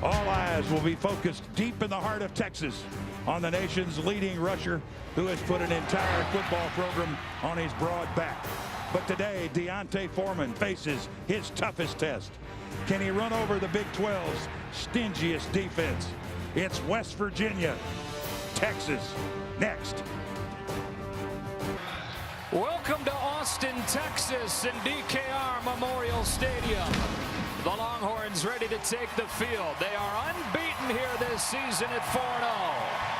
All eyes will be focused deep in the heart of Texas on the nation's leading rusher who has put an entire football program on his broad back. But today, Foreman faces his toughest test. Can he run over the Big 12's stingiest defense? It's West Virginia, Texas, next. Welcome to Austin, Texas, in DKR Memorial Stadium. The Longhorns ready to take the field. They are unbeaten here this season at 4-0.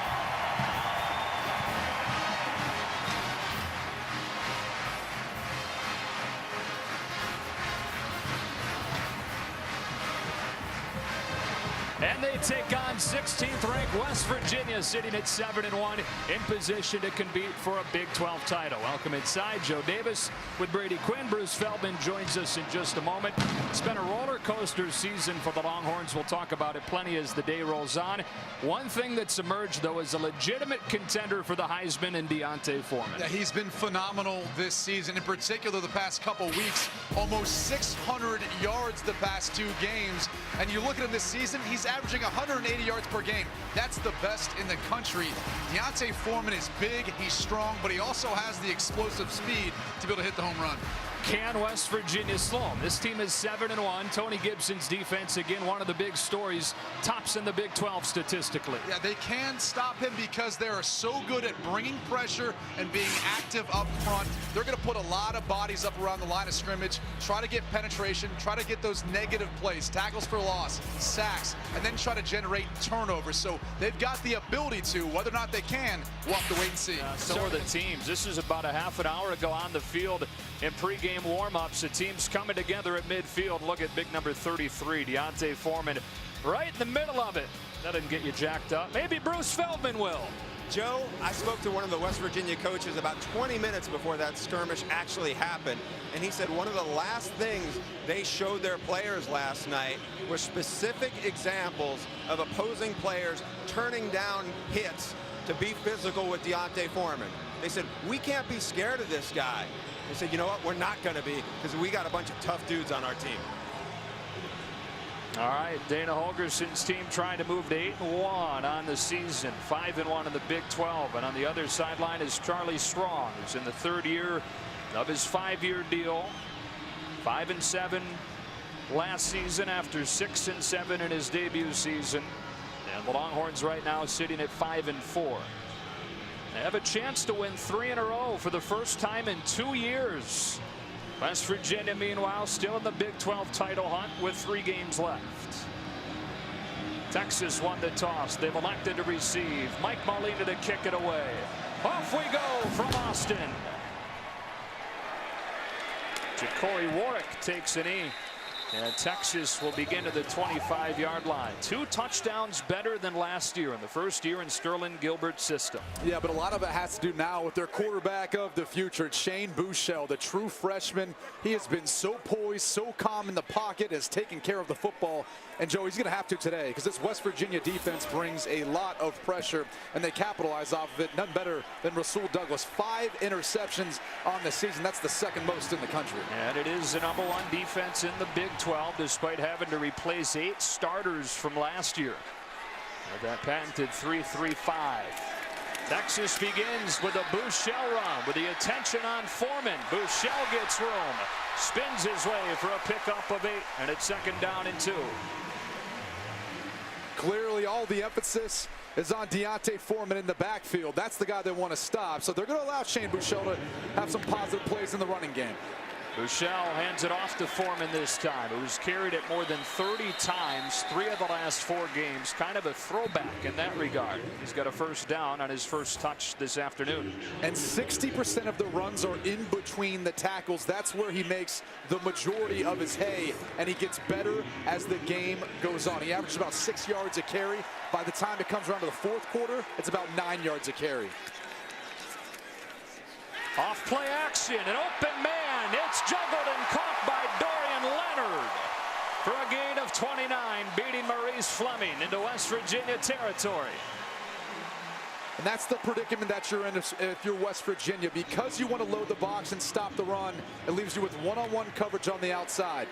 And they take on 16th ranked West Virginia, sitting at 7-1, in position to compete for a Big 12 title. Welcome inside. Joe Davis with Brady Quinn. Bruce Feldman joins us in just a moment. It's been a roller coaster season for the Longhorns. We'll talk about it plenty as the day rolls on. One thing that's emerged, though, is a legitimate contender for the Heisman in Foreman. Yeah, he's been phenomenal this season, in particular the past couple weeks. Almost 600 yards the past 2 games. And you look at him this season, he's averaging 180 yards per game. That's the best in the country. Foreman is big, he's strong, but he also has the explosive speed to be able to hit the home run. Can West Virginia slow him? This team is 7-1. Tony Gibson's defense, again, one of the big stories, tops in the Big 12 statistically. Yeah, they can stop him because they are so good at bringing pressure and being active up front. They're going to put a lot of bodies up around the line of scrimmage, try to get penetration, try to get those negative plays, tackles for loss, sacks, and then try to generate turnovers. So they've got the ability to. Whether or not they can, we'll have to wait and see. So are the teams. This is about a half an hour ago on the field in pregame warm-ups. The team's coming together at midfield. Look at big number 33, Foreman, right in the middle of it. That didn't get you jacked up. Maybe Bruce Feldman will. Joe, I spoke to one of the West Virginia coaches about 20 minutes before that skirmish actually happened, and he said one of the last things they showed their players last night were specific examples of opposing players turning down hits to be physical with Foreman. They said, we can't be scared of this guy. They said, you know what, we're not going to be, because we got a bunch of tough dudes on our team. All right, Dana Holgerson's team trying to move to 8-1 on the season, 5-1 in the Big 12. And on the other sideline is Charlie Strong, who's in the 3rd year of his 5-year deal. 5-7 last season after 6-7 in his debut season. And the Longhorns right now sitting at 5-4. They have a chance to win 3 in a row for the first time in 2 years. West Virginia, meanwhile, still in the Big 12 title hunt with 3 games left. Texas won the toss. They've elected to receive. Mike Molina to kick it away. Off we go from Austin. Ja'Cory Warwick takes a knee. And Texas will begin to the 25-yard line. 2 touchdowns better than last year in the first year in Sterling Gilbert's system. Yeah, but a lot of it has to do now with their quarterback of the future, Shane Buechele, the true freshman. He has been so poised, so calm in the pocket, has taken care of the football. And, Joe, he's going to have to today because this West Virginia defense brings a lot of pressure, and they capitalize off of it. None better than Rasul Douglas. 5 interceptions on the season. That's the 2nd most in the country. And it is the #1 defense in the Big 12, despite having to replace 8 starters from last year. With that patented 3-3-5. Texas begins with a Buechele run with the attention on Foreman. Buechele gets room, spins his way for a pickup of 8, and it's 2nd down and 2. Clearly, all the emphasis is on Foreman in the backfield. That's the guy they want to stop. So they're going to allow Shane Buechele to have some positive plays in the running game. Buechele hands it off to Foreman this time, who's carried it more than 30 times, 3 of the last 4 games. Kind of a throwback in that regard. He's got a 1st down on his first touch this afternoon. And 60% of the runs are in between the tackles. That's where he makes the majority of his hay, and he gets better as the game goes on. He averages about 6 yards a carry. By the time it comes around to the 4th quarter, it's about 9 yards a carry. Off play action, an open man. It's juggled and caught by Dorian Leonard for a gain of 29, beating Maurice Fleming into West Virginia territory. And that's the predicament that you're in if you're West Virginia. Because you want to load the box and stop the run, it leaves you with one-on-one coverage on the outside.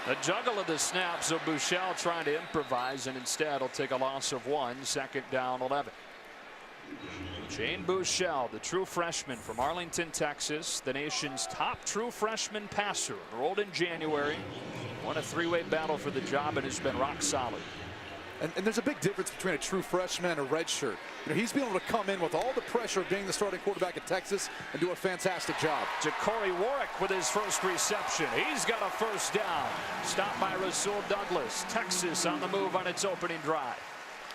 A juggle of the snap, so Buechele trying to improvise, and instead will take a loss of 1, 2nd down 11. Shane Buechele, the true freshman from Arlington, Texas, the nation's top true freshman passer, enrolled in January, won a 3-way battle for the job and has been rock solid. And there's a big difference between a true freshman and a redshirt. He's been able to come in with all the pressure of being the starting quarterback at Texas and do a fantastic job. Ja'Cory Warwick with his first reception. He's got a first down. Stopped by Rasul Douglas. Texas on the move on its opening drive.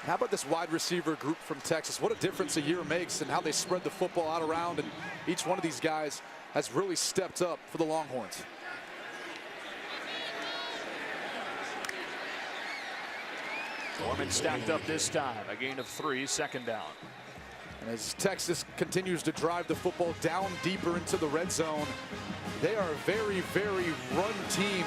How about this wide receiver group from Texas? What a difference a year makes and how they spread the football out around. And each one of these guys has really stepped up for the Longhorns. Foreman stacked up this time. A gain of 3, 2nd down. And as Texas continues to drive the football down deeper into the red zone, they are a very, very run team.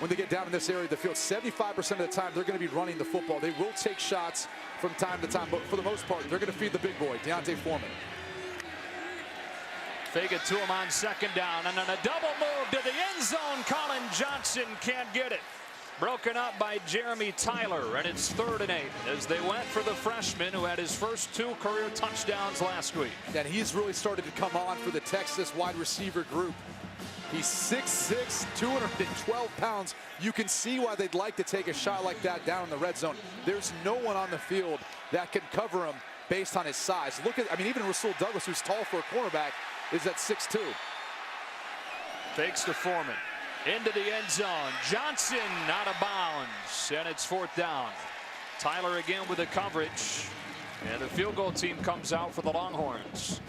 When they get down in this area of the field, 75% of the time they're going to be running the football. They will take shots from time to time, but for the most part, they're going to feed the big boy, D'Onta Foreman. Fake it to him on 2nd down, and then a double move to the end zone. Colin Johnson can't get it. Broken up by Jeremy Tyler, and it's 3rd and 8 as they went for the freshman who had his first 2 career touchdowns last week. And he's really started to come on for the Texas wide receiver group. He's 6'6", 212 pounds. You can see why they'd like to take a shot like that down in the red zone. There's no one on the field that can cover him based on his size. Look at, even Rasul Douglas, who's tall for a cornerback, is at 6'2". Fakes to Foreman. Into the end zone. Johnson out of bounds, and it's 4th down. Tyler again with the coverage, and the field goal team comes out for the Longhorns.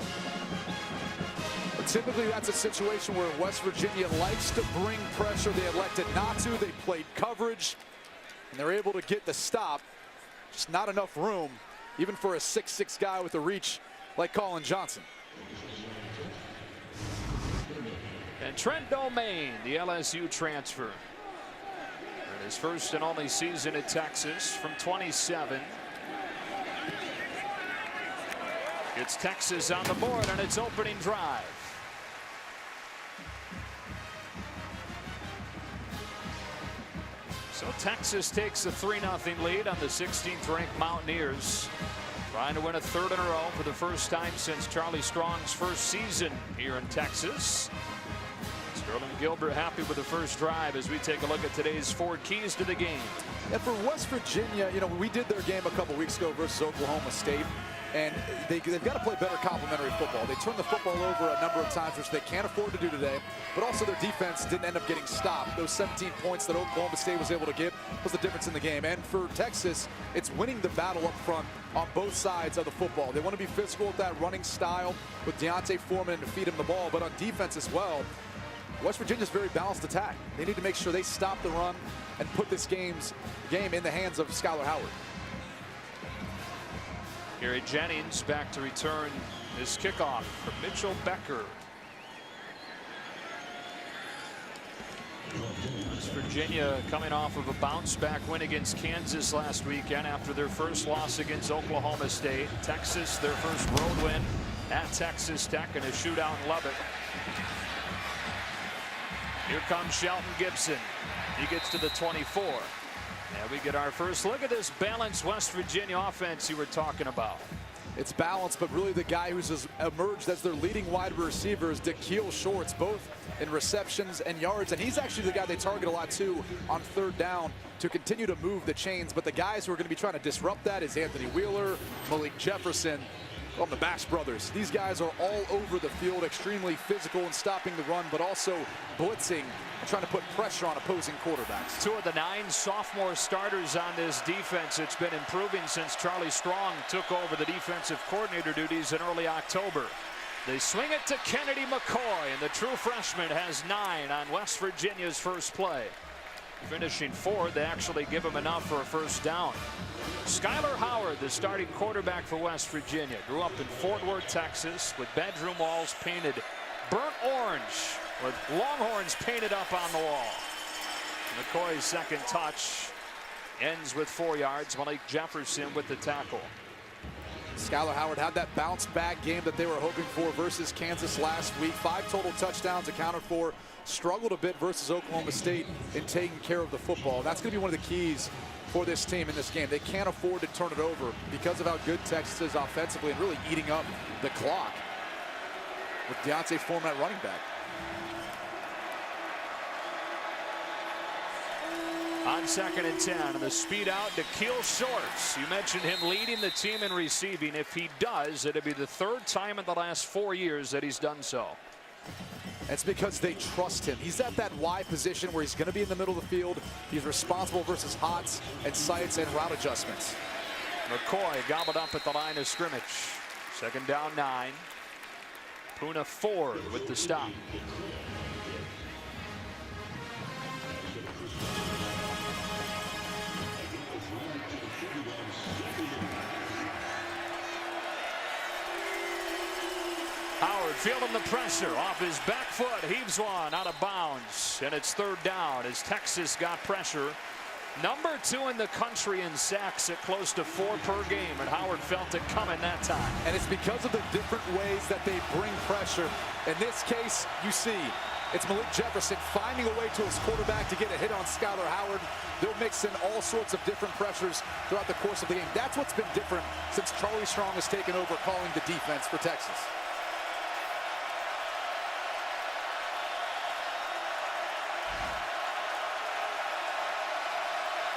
But typically that's a situation where West Virginia likes to bring pressure. They elected not to. They played coverage, and they're able to get the stop. Just not enough room, even for a 6'6" guy with a reach like Colin Johnson. And Trent Domain, the LSU transfer. In his first and only season at Texas from 27. It's Texas on the board on its opening drive. So Texas takes a 3-0 lead on the 16th ranked Mountaineers. Trying to win a 3rd in a row for the first time since Charlie Strong's first season here in Texas. Sterling Gilbert happy with the first drive as we take a look at today's 4 keys to the game. And for West Virginia, we did their game a couple weeks ago versus Oklahoma State, and they've got to play better complementary football. They turned the football over a number of times, which they can't afford to do today, but also their defense didn't end up getting stopped. Those 17 points that Oklahoma State was able to get was the difference in the game. And for Texas, it's winning the battle up front on both sides of the football. They want to be physical with that running style with D'Onta Foreman and to feed him the ball, but on defense as well. West Virginia's very balanced attack. They need to make sure they stop the run and put this game in the hands of Skyler Howard. Gary Jennings back to return this kickoff from Mitchell Becker. West Virginia coming off of a bounce-back win against Kansas last weekend after their first loss against Oklahoma State. Texas, their first road win at Texas Tech in a shootout in Lubbock. Here comes Shelton Gibson. He gets to the 24. And we get our first look at this balanced West Virginia offense you were talking about. It's balanced, but really the guy who's emerged as their leading wide receiver is Da'Keil Shorts, both in receptions and yards. And he's actually the guy they target a lot too on 3rd down to continue to move the chains. But the guys who are going to be trying to disrupt that is Anthony Wheeler, Malik Jefferson, the Bash brothers. These guys are all over the field, extremely physical in stopping the run, but also blitzing and trying to put pressure on opposing quarterbacks. 2 of the 9 sophomore starters on this defense. It's been improving since Charlie Strong took over the defensive coordinator duties in early October. They swing it to Kennedy McCoy, and the true freshman has 9 on West Virginia's first play. Finishing 4th, they actually give him enough for a first down. Skyler Howard, the starting quarterback for West Virginia, grew up in Fort Worth, Texas, with bedroom walls painted burnt orange with Longhorns painted up on the wall. McCoy's second touch ends with 4 yards. Malik Jefferson with the tackle. Skyler Howard had that bounce back game that they were hoping for versus Kansas last week. 5 total touchdowns accounted for. Struggled a bit versus Oklahoma State in taking care of the football. That's going to be one of the keys for this team in this game. They can't afford to turn it over because of how good Texas is offensively and really eating up the clock with Foreman at running back. On 2nd and 10, and the speed out to Keel Shorts. You mentioned him leading the team in receiving. If he does, it'll be the 3rd time in the last 4 years that he's done so. It's because they trust him. He's at that Y position where he's going to be in the middle of the field. He's responsible versus hots and sights and route adjustments. McCoy gobbled up at the line of scrimmage. 2nd down 9. Puna Ford with the stop. Howard feeling the pressure off his back foot, heaves one out of bounds, and it's 3rd down as Texas got pressure. Number 2 in the country in sacks at close to 4 per game, and Howard felt it coming that time. And it's because of the different ways that they bring pressure. In this case, you see it's Malik Jefferson finding a way to his quarterback to get a hit on Skyler Howard. They'll mix in all sorts of different pressures throughout the course of the game. That's what's been different since Charlie Strong has taken over calling the defense for Texas.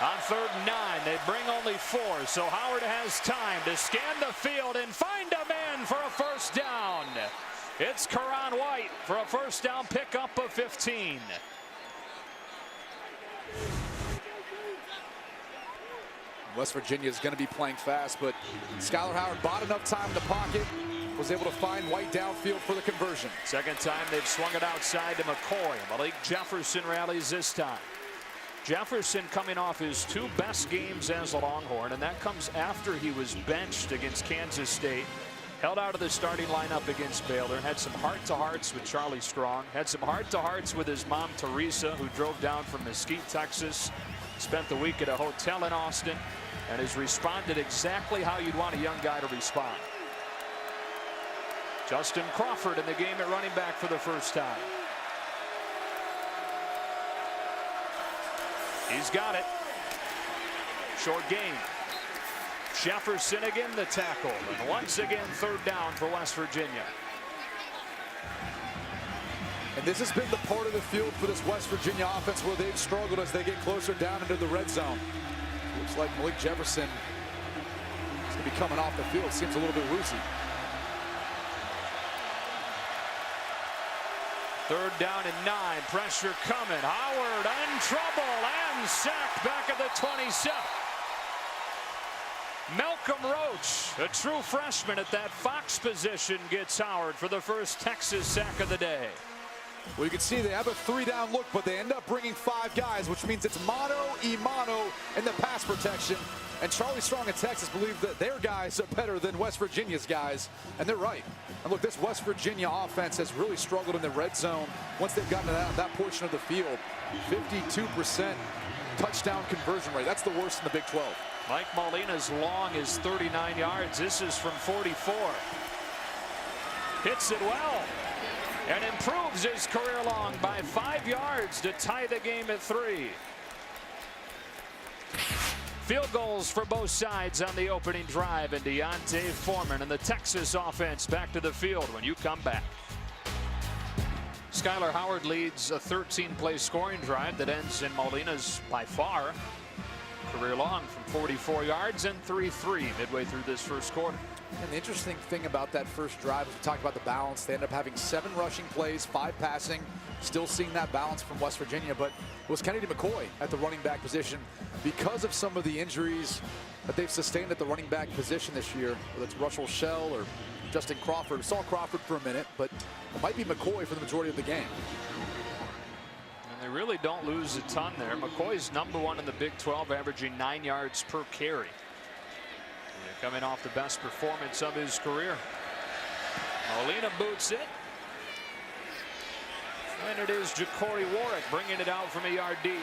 On 3rd and 9, they bring only 4, so Howard has time to scan the field and find a man for a 1st down. It's Karan White for a 1st down pickup of 15. West Virginia is going to be playing fast, but Skyler Howard bought enough time in the pocket, was able to find White downfield for the conversion. 2nd time they've swung it outside to McCoy. Malik Jefferson rallies this time. Jefferson coming off his 2 best games as a Longhorn, and that comes after he was benched against Kansas State, held out of the starting lineup against Baylor, had some heart-to-hearts with Charlie Strong, had some heart-to-hearts with his mom, Teresa, who drove down from Mesquite, Texas, spent the week at a hotel in Austin, and has responded exactly how you'd want a young guy to respond. Justin Crawford in the game at running back for the 1st time. He's got it. Short gain. Jefferson again the tackle. And once again 3rd down for West Virginia. And this has been the part of the field for this West Virginia offense where they've struggled as they get closer down into the red zone. Looks like Malik Jefferson is going to be coming off the field. Seems a little bit woozy. 3rd down and 9. Pressure coming. Howard in trouble and sacked back at the 27. Malcolm Roach, a true freshman at that Fox position, gets Howard for the 1st Texas sack of the day. Well, you can see they have a 3-down look, but they end up bringing 5 guys, which means it's mano-a-mano in the pass protection. And Charlie Strong and Texas believe that their guys are better than West Virginia's guys, and they're right. And look, this West Virginia offense has really struggled in the red zone once they've gotten to that portion of the field. 52% touchdown conversion rate. That's the worst in the Big 12. Mike Molina's long is 39 yards. This is from 44. Hits it well and improves his career long by 5 yards to tie the game at 3. Field goals for both sides on the opening drive, and Foreman and the Texas offense back to the field when you come back. Skyler Howard leads a 13-play scoring drive that ends in Molina's by far career long from 44 yards and 3-3 midway through this 1st quarter. And the interesting thing about that first drive is we talked about the balance. They ended up having 7 rushing plays, 5 passing. Still seeing that balance from West Virginia, but it was Kennedy McCoy at the running back position because of some of the injuries that they've sustained at the running back position this year, whether it's Russell Shell or Justin Crawford. We saw Crawford for a minute, but it might be McCoy for the majority of the game. And they really don't lose a ton there. McCoy's #1 in the Big 12, averaging 9 yards per carry. Coming off the best performance of his career. Molina boots it. And it is Ja'Cory Warwick bringing it out from a yard deep.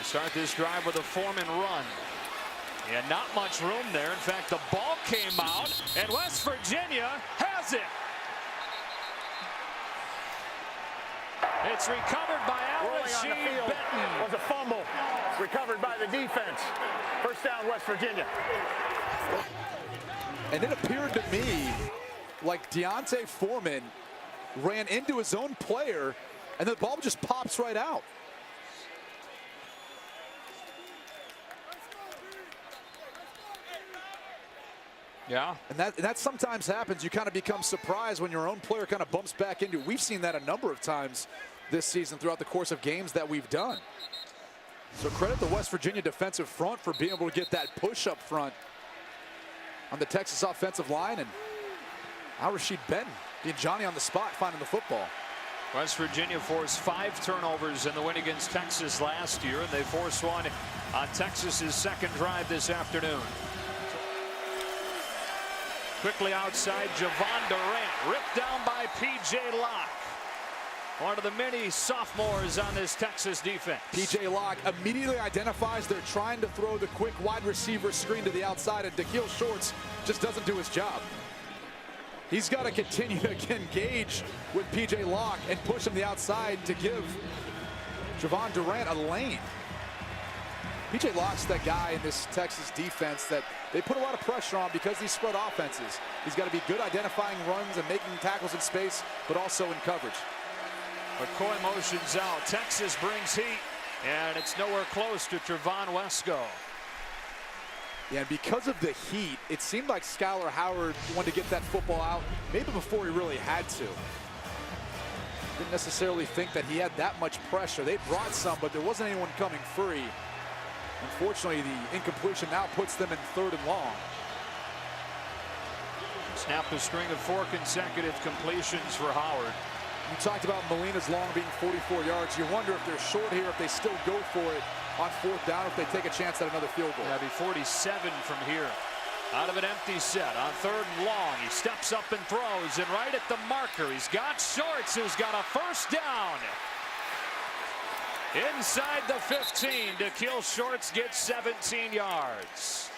start this drive with a Foreman run. And not much room there. In fact, the ball came out, and West Virginia has it. It's recovered by Alice Benton. Was a fumble recovered by the defense. First down, West Virginia. And it appeared to me like Deontay Foreman ran into his own player, and the ball just pops right out. Yeah. And that sometimes happens. You kind of become surprised when your own player kind of bumps back into it. We've seen that a number of times this season throughout the course of games that we've done. So credit the West Virginia defensive front for being able to get that push up front on the Texas offensive line, and Al-Rashid Benton being Johnny on the spot finding the football. West Virginia forced 5 turnovers in the win against Texas last year, and they forced one on Texas's second drive this afternoon. Quickly outside, Javon Durant, ripped down by P.J. Locke. One of the many sophomores on this Texas defense. P.J. Locke immediately identifies they're trying to throw the quick wide receiver screen to the outside, and Da'Keil Shorts just doesn't do his job. He's got to continue to engage with P.J. Locke and push him to the outside to give Javon Durant a lane. P.J. Locke's that guy in this Texas defense that they put a lot of pressure on because these spread offenses. He's got to be good identifying runs and making tackles in space, but also in coverage. McCoy motions out. Texas brings heat, and it's nowhere close to Trevon Wesco. Yeah, and because of the heat, it seemed like Skyler Howard wanted to get that football out maybe before he really had to. Didn't necessarily think that he had that much pressure. They brought some, but there wasn't anyone coming free. Unfortunately, the incompletion now puts them in 3rd and long. Snapped a string of 4 consecutive completions for Howard. You talked about Molina's long being 44 yards. You wonder if they're short here, if they still go for it on 4th down, if they take a chance at another field goal. That'd be 47 from here. Out of an empty set on 3rd and long. He steps up and throws, and right at the marker, he's got Shorts, who's got a first down. Inside the 15, Da'Keil Shorts gets 17 yards.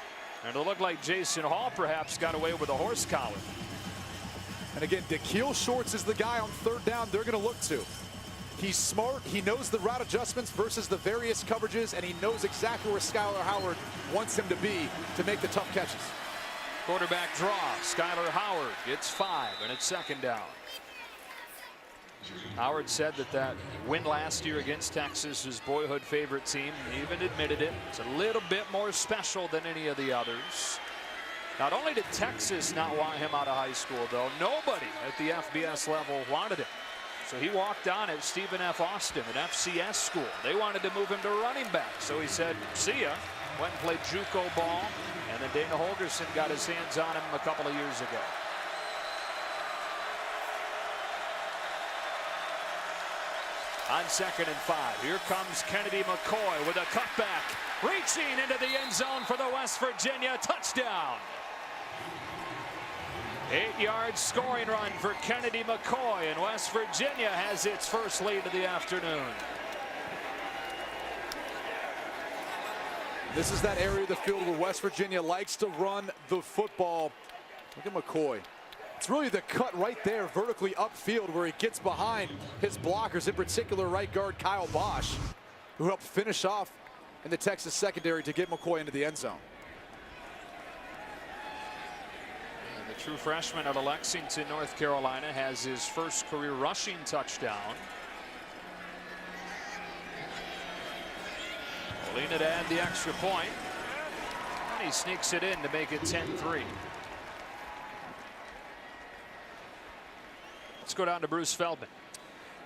And it'll look like Jason Hall perhaps got away with a horse collar. And again, Da'Keil Shorts is the guy on 3rd down they're going to look to. He's smart. He knows the route adjustments versus the various coverages, and he knows exactly where Skyler Howard wants him to be to make the tough catches. Quarterback draw. Skyler Howard gets 5, and it's 2nd down. Howard said that win last year against Texas, his boyhood favorite team, he even admitted it. It's a little bit more special than any of the others. Not only did Texas not want him out of high school, though, nobody at the FBS level wanted him. So he walked on at Stephen F. Austin, an FCS school. They wanted to move him to running back. So he said, see ya. Went and played JUCO ball. And then Dana Holgerson got his hands on him a couple of years ago. On 2nd and 5, here comes Kennedy McCoy with a cutback. Reaching into the end zone for the West Virginia touchdown. 8-yard scoring run for Kennedy McCoy, and West Virginia has its first lead of the afternoon. This is that area of the field where West Virginia likes to run the football. Look at McCoy. It's really the cut right there vertically upfield where he gets behind his blockers, in particular right guard Kyle Bosch, who helped finish off in the Texas secondary to get McCoy into the end zone. And the true freshman out of Lexington, North Carolina, has his first career rushing touchdown. Molina to add the extra point. And he sneaks it in to make it 10-3. Let's go down to Bruce Feldman.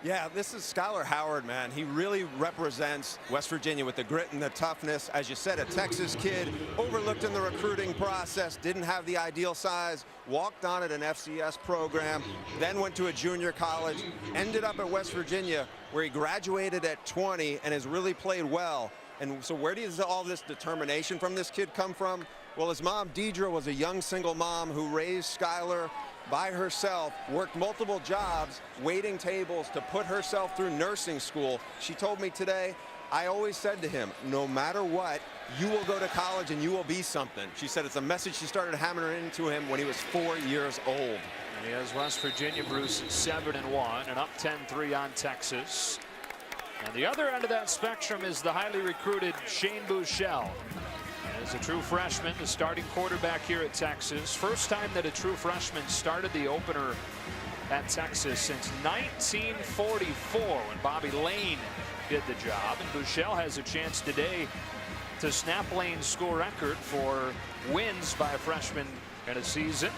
Yeah, this is Skyler Howard, man. He really represents West Virginia with the grit and the toughness. As you said, a Texas kid, overlooked in the recruiting process, didn't have the ideal size, walked on at an FCS program, then went to a junior college, ended up at West Virginia, where he graduated at 20 and has really played well. And so where does all this determination from this kid come from? Well, his mom, Deidre, was a young single mom who raised Skyler by herself, worked multiple jobs, waiting tables to put herself through nursing school. She told me today I always said to him, no matter what, you will go to college and you will be something. She said it's a message she started hammering into him when he was 4 years old. And he has West Virginia, Bruce, at 7-1 and up 10-3 on Texas. And the other end of that spectrum is the highly recruited Shane Buechele. As a true freshman, the starting quarterback here at Texas. First time that a true freshman started the opener at Texas since 1944 when Bobby Lane did the job. And Buechele has a chance today to snap Lane's school record for wins by a freshman in a season.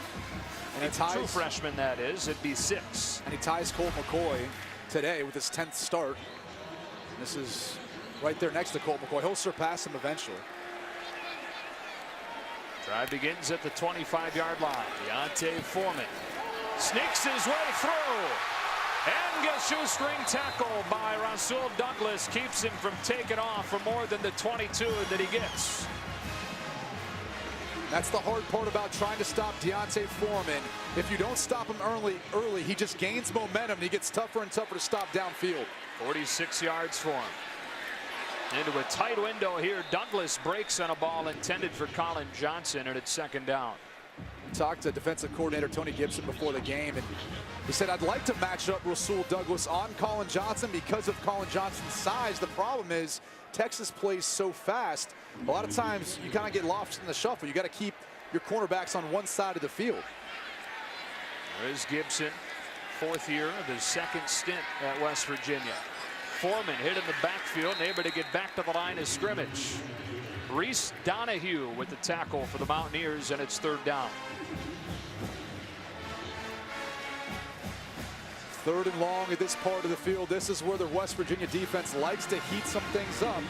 And it's a true freshman, that is. It'd be 6. And he ties Colt McCoy today with his 10th start. This is right there next to Colt McCoy. He'll surpass him eventually. Drive begins at the 25-yard line. Deontay Foreman sneaks his way through and gets shoestring tackle by Rasul Douglas. Keeps him from taking off for more than the 22 that he gets. That's the hard part about trying to stop Deontay Foreman. If you don't stop him early, he just gains momentum and he gets tougher and tougher to stop downfield. 46 yards for him. Into a tight window here. Douglas breaks on a ball intended for Colin Johnson, and it's second down. Talked to defensive coordinator Tony Gibson before the game, and he said, I'd like to match up Rasul Douglas on Colin Johnson because of Colin Johnson's size. The problem is Texas plays so fast. A lot of times you kind of get lost in the shuffle. You got to keep your cornerbacks on one side of the field. There's Gibson, 4th year of his 2nd stint at West Virginia. Foreman hit in the backfield and able to get back to the line of scrimmage. Reese Donahue with the tackle for the Mountaineers, and it's 3rd down. 3rd and long at this part of the field. This is where the West Virginia defense likes to heat some things up.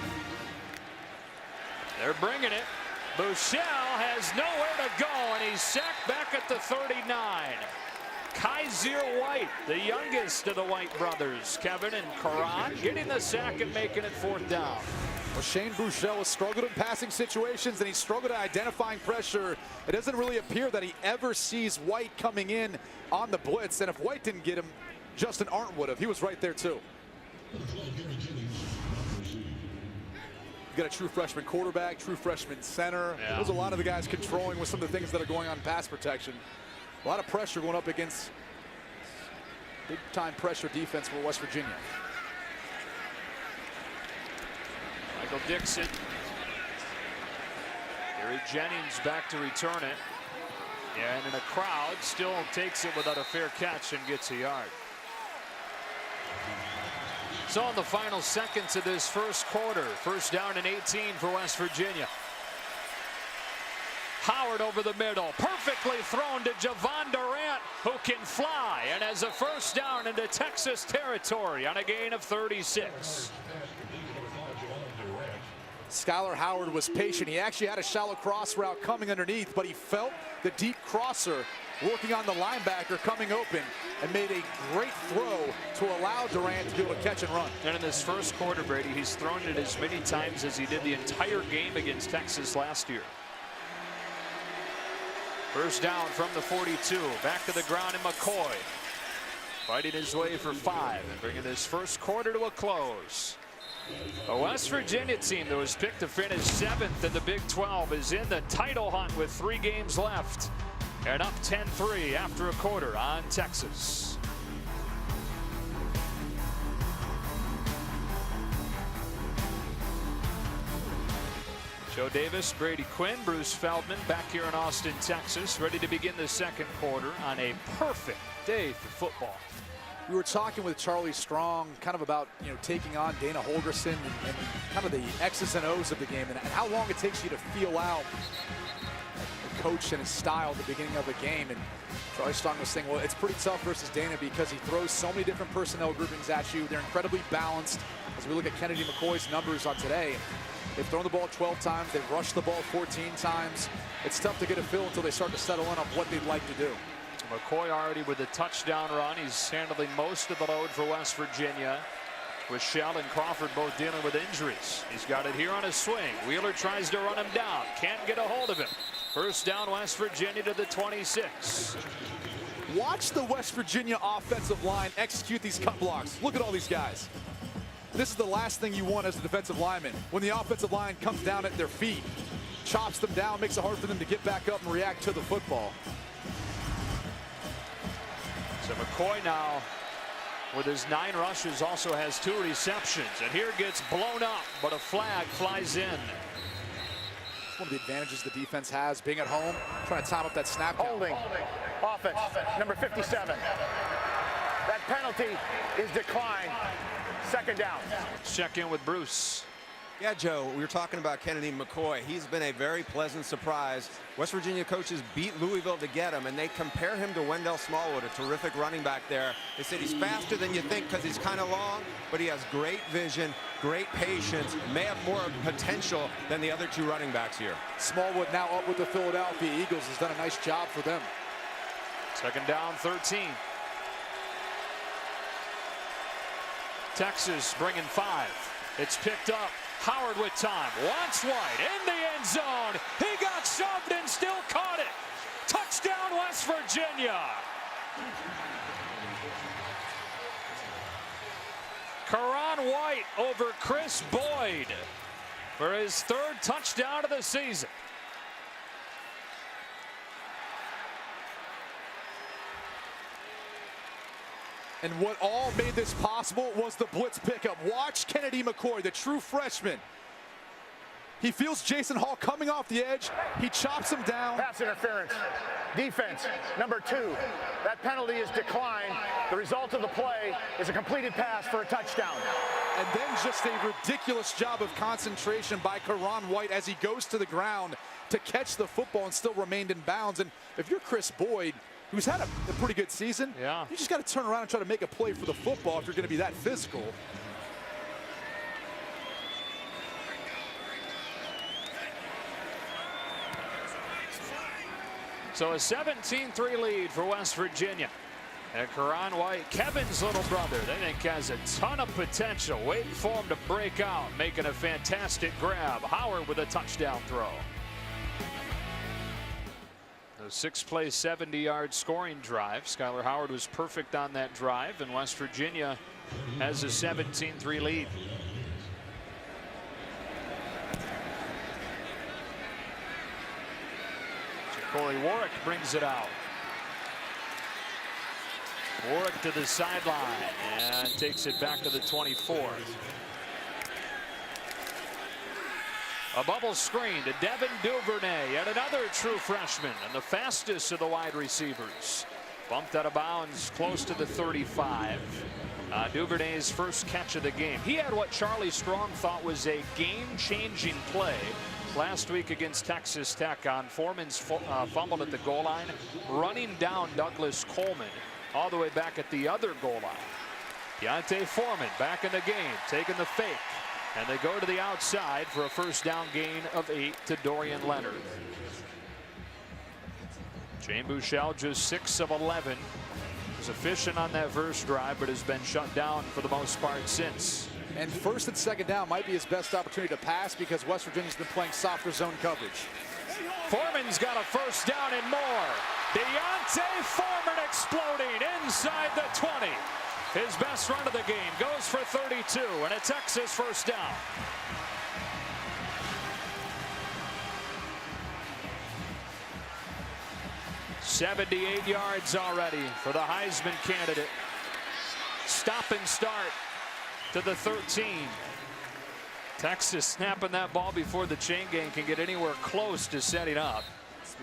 They're bringing it. Buechele has nowhere to go, and he's sacked back at the 39. Kaiser White, the youngest of the White brothers, Kevin and Karan, getting the sack and making it 4th down. Well, Shane Buechele has struggled in passing situations, and he's struggled at identifying pressure. It doesn't really appear that he ever sees White coming in on the blitz, and if White didn't get him, Justin Arndt would have. He was right there too. You got a true freshman quarterback, true freshman center. Yeah. There's a lot of the guys controlling with some of the things that are going on in pass protection. A lot of pressure going up against big-time pressure defense for West Virginia. Michael Dixon. Gary Jennings back to return it. And in a crowd, still takes it without a fair catch and gets a yard. So in the final seconds of this first quarter, 1st down and 18 for West Virginia. Howard over the middle, perfectly thrown to Javon Durant, who can fly and has a 1st down into Texas territory on a gain of 36. Skyler Howard was patient. He actually had a shallow cross route coming underneath, but he felt the deep crosser working on the linebacker coming open and made a great throw to allow Durant to be able to catch and run. And in this first quarter, Brady, he's thrown it as many times as he did the entire game against Texas last year. 1st down from the 42. Back to the ground, and McCoy fighting his way for 5 and bringing this first quarter to a close. A West Virginia team that was picked to finish 7th in the Big 12 is in the title hunt with 3 games left and up 10-3 after a quarter on Texas. Joe Davis, Brady Quinn, Bruce Feldman back here in Austin, Texas, ready to begin the 2nd quarter on a perfect day for football. We were talking with Charlie Strong kind of about, taking on Dana Holgorsen and kind of the X's and O's of the game and how long it takes you to feel out the coach and his style at the beginning of a game. And Charlie Strong was saying, well, it's pretty tough versus Dana because he throws so many different personnel groupings at you. They're incredibly balanced. As we look at Kennedy McCoy's numbers on today, they've thrown the ball 12 times. They've rushed the ball 14 times. It's tough to get a feel until they start to settle in on what they'd like to do. McCoy already with a touchdown run. He's handling most of the load for West Virginia, with Shell and Crawford both dealing with injuries. He's got it here on his swing. Wheeler tries to run him down. Can't get a hold of him. 1st down, West Virginia to the 26. Watch the West Virginia offensive line execute these cut blocks. Look at all these guys. This is the last thing you want as a defensive lineman. When the offensive line comes down at their feet, chops them down, makes it hard for them to get back up and react to the football. So McCoy now, with his 9 rushes, also has 2 receptions. And here gets blown up, but a flag flies in. It's one of the advantages the defense has, being at home, trying to time up that snap count. Holding. Offense, number 57. That penalty is declined. Second down. Check in with Bruce. Yeah, Joe, we were talking about Kennedy McCoy. He's been a very pleasant surprise. West Virginia coaches beat Louisville to get him, and they compare him to Wendell Smallwood, a terrific running back there. They said he's faster than you think because he's kind of long, but he has great vision, great patience, may have more potential than the other 2 running backs here. Smallwood now up with the Philadelphia Eagles, has done a nice job for them. Second down, 13. Texas bringing 5. It's picked up. Howard with time. Wants White in the end zone. He got shoved and still caught it. Touchdown, West Virginia. Karan White over Chris Boyd for his 3rd touchdown of the season. And what all made this possible was the blitz pickup. Watch Kennedy McCoy, the true freshman. He feels Jason Hall coming off the edge. He chops him down. Pass interference. Defense, number 2. That penalty is declined. The result of the play is a completed pass for a touchdown. And then just a ridiculous job of concentration by Karan White as he goes to the ground to catch the football and still remained in bounds. And if you're Chris Boyd, who's had a pretty good season, yeah, you just got to turn around and try to make a play for the football if you're going to be that physical. So a 17-3 lead for West Virginia. And Karan White, Kevin's little brother, they think has a ton of potential. Waiting for him to break out, making a fantastic grab. Howard with a touchdown throw. A 6-play, 70-yard scoring drive. Skyler Howard was perfect on that drive, and West Virginia has a 17-3 lead. Corey Warwick brings it out. Warwick to the sideline and takes it back to the 24. A bubble screen to Devin Duvernay, yet another true freshman and the fastest of the wide receivers. Bumped out of bounds close to the 35. Duvernay's first catch of the game. He had what Charlie Strong thought was a game-changing play last week against Texas Tech on Foreman's fumble at the goal line, running down Douglas Coleman all the way back at the other goal line. Deontay Foreman back in the game, taking the fake. And they go to the outside for a first down gain of 8 to Dorian Leonard. Shane Buechele just 6 of 11. Was efficient on that first drive, but has been shut down for the most part since. And first and second down might be his best opportunity to pass because West Virginia's been playing softer zone coverage. Foreman's got a first down and more. Deontay Foreman exploding inside the 20. His best run of the game goes for 32 and a Texas first down. "78 yards already for the Heisman candidate. Stop and start to the 13. Texas snapping that ball before the chain gang can get anywhere close to setting up.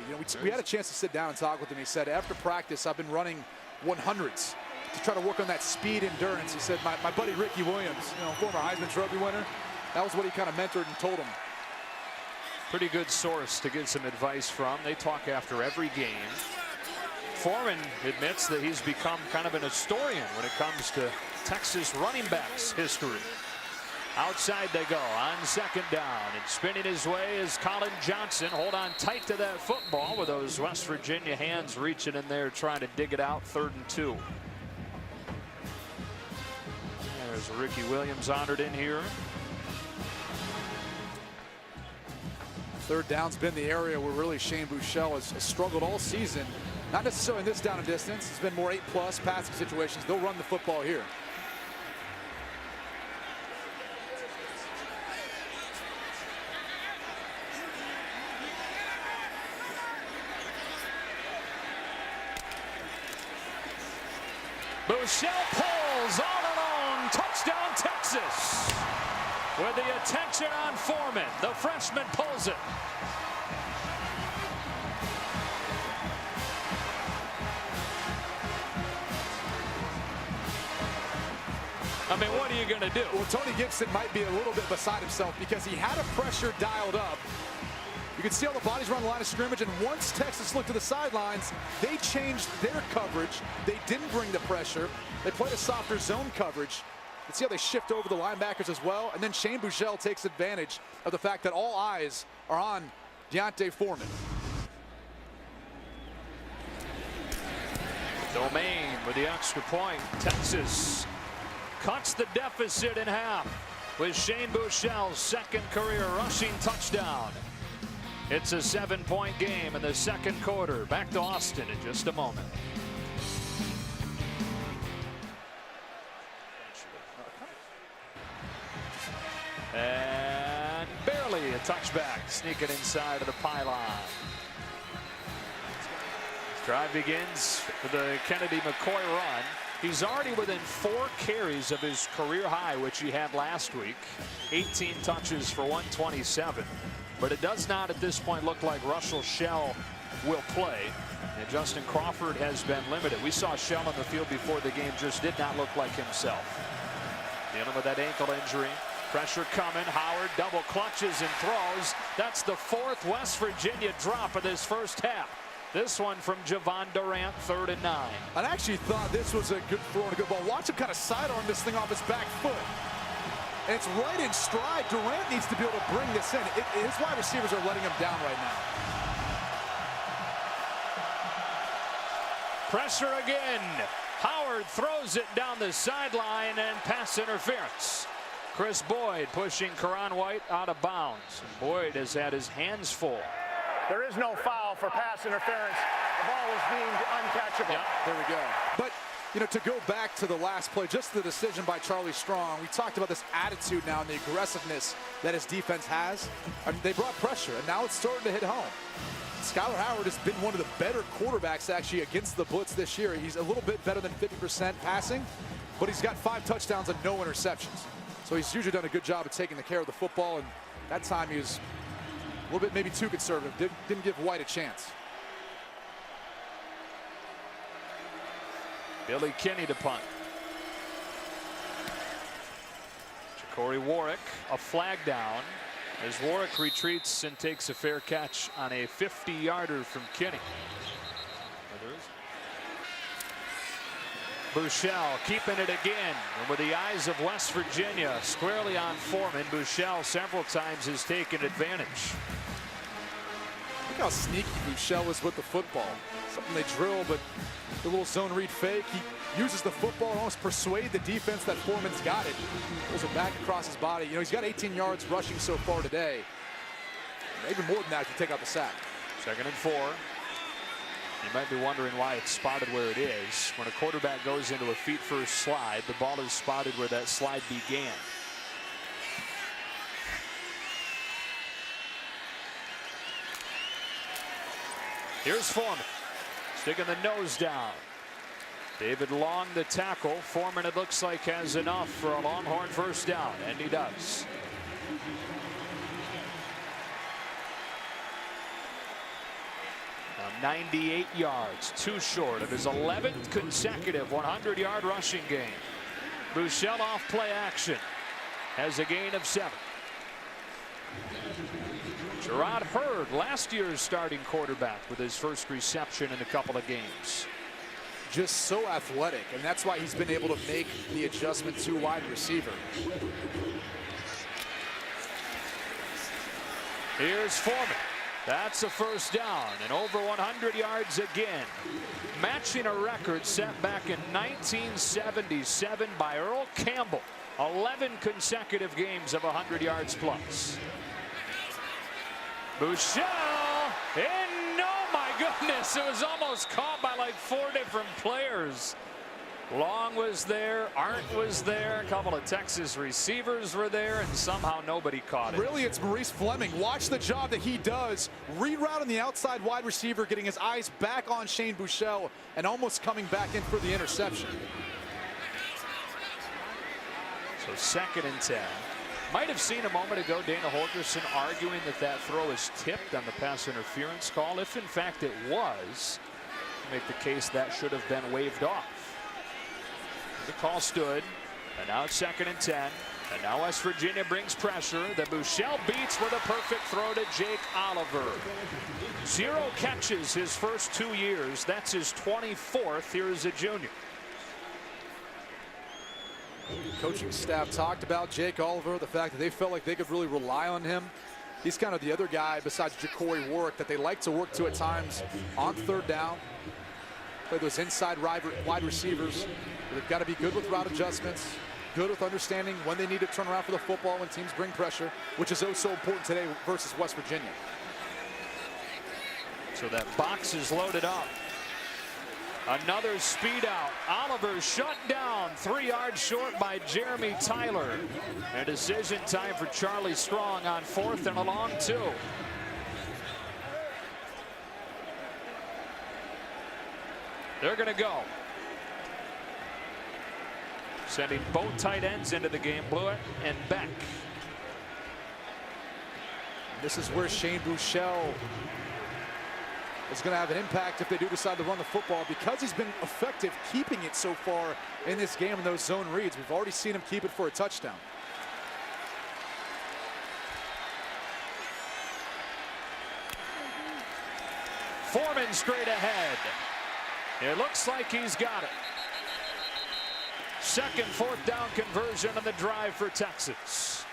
You know, we had a chance to sit down and talk with him. He said, after practice, I've been running 100s to try to work on that speed endurance. He said, my buddy Ricky Williams, you know, former Heisman Trophy winner, that was what he kind of mentored and told him. Pretty good source to get some advice from. They talk after every game. Foreman admits that he's become kind of an historian when it comes to Texas running backs history. Outside they go on second down, and spinning his way is Colin Johnson. Hold on tight to that football with those West Virginia hands reaching in there trying to dig it out. 3rd and 2. There's Ricky Williams honored in here. Third down's been the area where really Shane Buechele has struggled all season. Not necessarily in this down and distance. It's been more 8+ passing situations. They'll run the football here. Bouchel pulls all alone. Touchdown, Texas. With the attention on Foreman, the freshman pulls it. I mean, what are you going to do? Well, Tony Gibson might be a little bit beside himself because he had a pressure dialed up. You can see all the bodies around the line of scrimmage, and once Texas looked to the sidelines, they changed their coverage. They didn't bring the pressure. They played a softer zone coverage. You see how they shift over the linebackers as well, and then Shane Bouchel takes advantage of the fact that all eyes are on D'Onta Foreman. Domain with the extra point. Texas cuts the deficit in half with Shane Bouchel's second career rushing touchdown. It's a 7-point game in the second quarter. Back to Austin in just a moment. And barely a touchback, sneaking inside of the pylon. Drive begins with the Kennedy McCoy run. He's already within 4 carries of his career high, which he had last week. 18 touches for 127. But it does not at this point look like Russell Shell will play. And Justin Crawford has been limited. We saw Shell on the field before the game, just did not look like himself. Dealing with that ankle injury. Pressure coming. Howard double clutches and throws. That's the 4th West Virginia drop of this first half. This one from Javon Durant, 3rd and 9. I actually thought this was a good throw and a good ball. Watch him kind of sidearm this thing off his back foot. And it's right in stride. Durant needs to be able to bring this in. His wide receivers are letting him down right now. Pressure again. Howard throws it down the sideline and pass interference. Chris Boyd pushing Karan White out of bounds. Boyd has had his hands full. There is no foul for pass interference. The ball was deemed uncatchable. Yep. There we go. But, you know, to go back to the last play, just the decision by Charlie Strong, we talked about this attitude now and the aggressiveness that his defense has. I mean, they brought pressure, and now it's starting to hit home. Skyler Howard has been one of the better quarterbacks actually against the blitz this year. He's a little bit better than 50% passing, but he's got 5 touchdowns and no interceptions. So he's usually done a good job of taking the care of the football, and that time he was a little bit maybe too conservative. Didn't give White a chance. Billy Kinney to punt. Ja'Cory Warwick, a flag down as Warwick retreats and takes a fair catch on a 50-yarder from Kinney. Bouchel keeping it again, and with the eyes of West Virginia squarely on Foreman, Bouchel several times has taken advantage. Look how sneaky Bouchel is with the football. Something they drill, but the little zone read fake. He uses the football and almost persuade the defense that Foreman's got it. Pulls it back across his body. You know, he's got 18 yards rushing so far today. Maybe more than that if you take out the sack. 2nd and 4. You might be wondering why it's spotted where it is. When a quarterback goes into a feet-first slide, the ball is spotted where that slide began. Here's Foreman, sticking the nose down. David Long the tackle. Foreman, it looks like, has enough for a Longhorn first down, and he does. Now 98 yards, too short of his 11th consecutive 100-yard rushing game. Bouchel off play action, has a gain of 7. Gerard Hurd, last year's starting quarterback, with his first reception in a couple of games. Just so athletic, and that's why he's been able to make the adjustment to wide receiver. Here's Foreman. That's a first down, and over 100 yards again. Matching a record set back in 1977 by Earl Campbell. 11 consecutive games of 100 yards plus. Bouchel, and oh my goodness, it was almost caught by like 4 different players. Long was there, Arndt was there, a couple of Texas receivers were there, and somehow nobody caught it. Really, it's Maurice Fleming. Watch the job that he does. Reroute on the outside wide receiver, getting his eyes back on Shane Bouchel, and almost coming back in for the interception. So 2nd and 10. Might have seen a moment ago Dana Holgerson arguing that throw is tipped on the pass interference call. If in fact it was, make the case that should have been waved off. The call stood, and now it's 2nd and 10. And now West Virginia brings pressure that Buechele beats with a perfect throw to Jake Oliver. 0 catches his first 2 years. That's his 24th here as a junior. Coaching staff talked about Jake Oliver, the fact that they felt like they could really rely on him. He's kind of the other guy besides Ja'Cory Warwick that they like to work to at times on 3rd down. Play those inside wide receivers. They've got to be good with route adjustments, good with understanding when they need to turn around for the football when teams bring pressure, which is oh so important today versus West Virginia. So that box is loaded up. Another speed out. Oliver shut down 3 yards short by Jeremy Tyler. And decision time for Charlie Strong on 4th and a long 2. They're going to go. Sending both tight ends into the game, Blewett and Beck. This is where Shane Buechele is going to have an impact if they do decide to run the football, because he's been effective keeping it so far in this game in those zone reads. We've already seen him keep it for a touchdown. Foreman straight ahead. It looks like he's got it. 2nd 4th down conversion on the drive for Texas.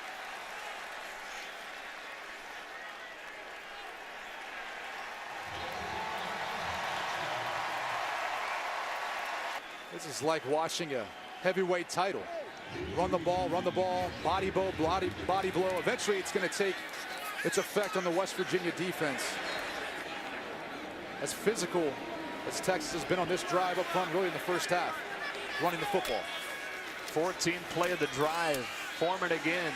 This is like watching a heavyweight title. Run the ball, body blow, body blow. Eventually it's going to take its effect on the West Virginia defense. As physical as Texas has been on this drive up front, really in the first half, running the football. 14th play of the drive. Foreman again.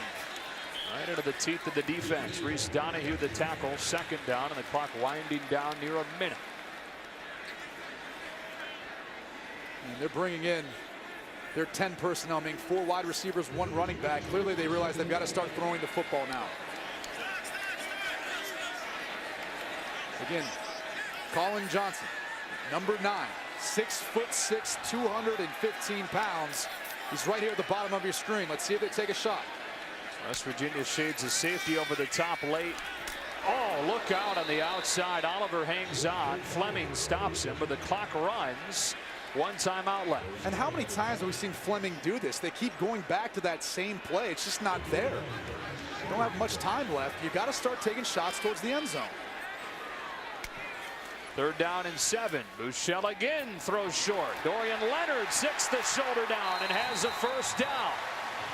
Right into the teeth of the defense. Reese Donahue the tackle. 2nd down, and the clock winding down near a minute. And they're bringing in their 10 personnel, meaning 4 wide receivers, 1 running back. Clearly they realize they've got to start throwing the football now. Again, Colin Johnson, number 9, 6'6", 215 pounds. He's right here at the bottom of your screen. Let's see if they take a shot. West Virginia shades a safety over the top late. Oh, look out on the outside. Oliver hangs on. Fleming stops him, but the clock runs. 1 timeout left. And how many times have we seen Fleming do this? They keep going back to that same play. It's just not there. You don't have much time left. You got to start taking shots towards the end zone. 3rd down and 7. Buechele again throws short. Dorian Leonard 6 the shoulder down and has a 1st down.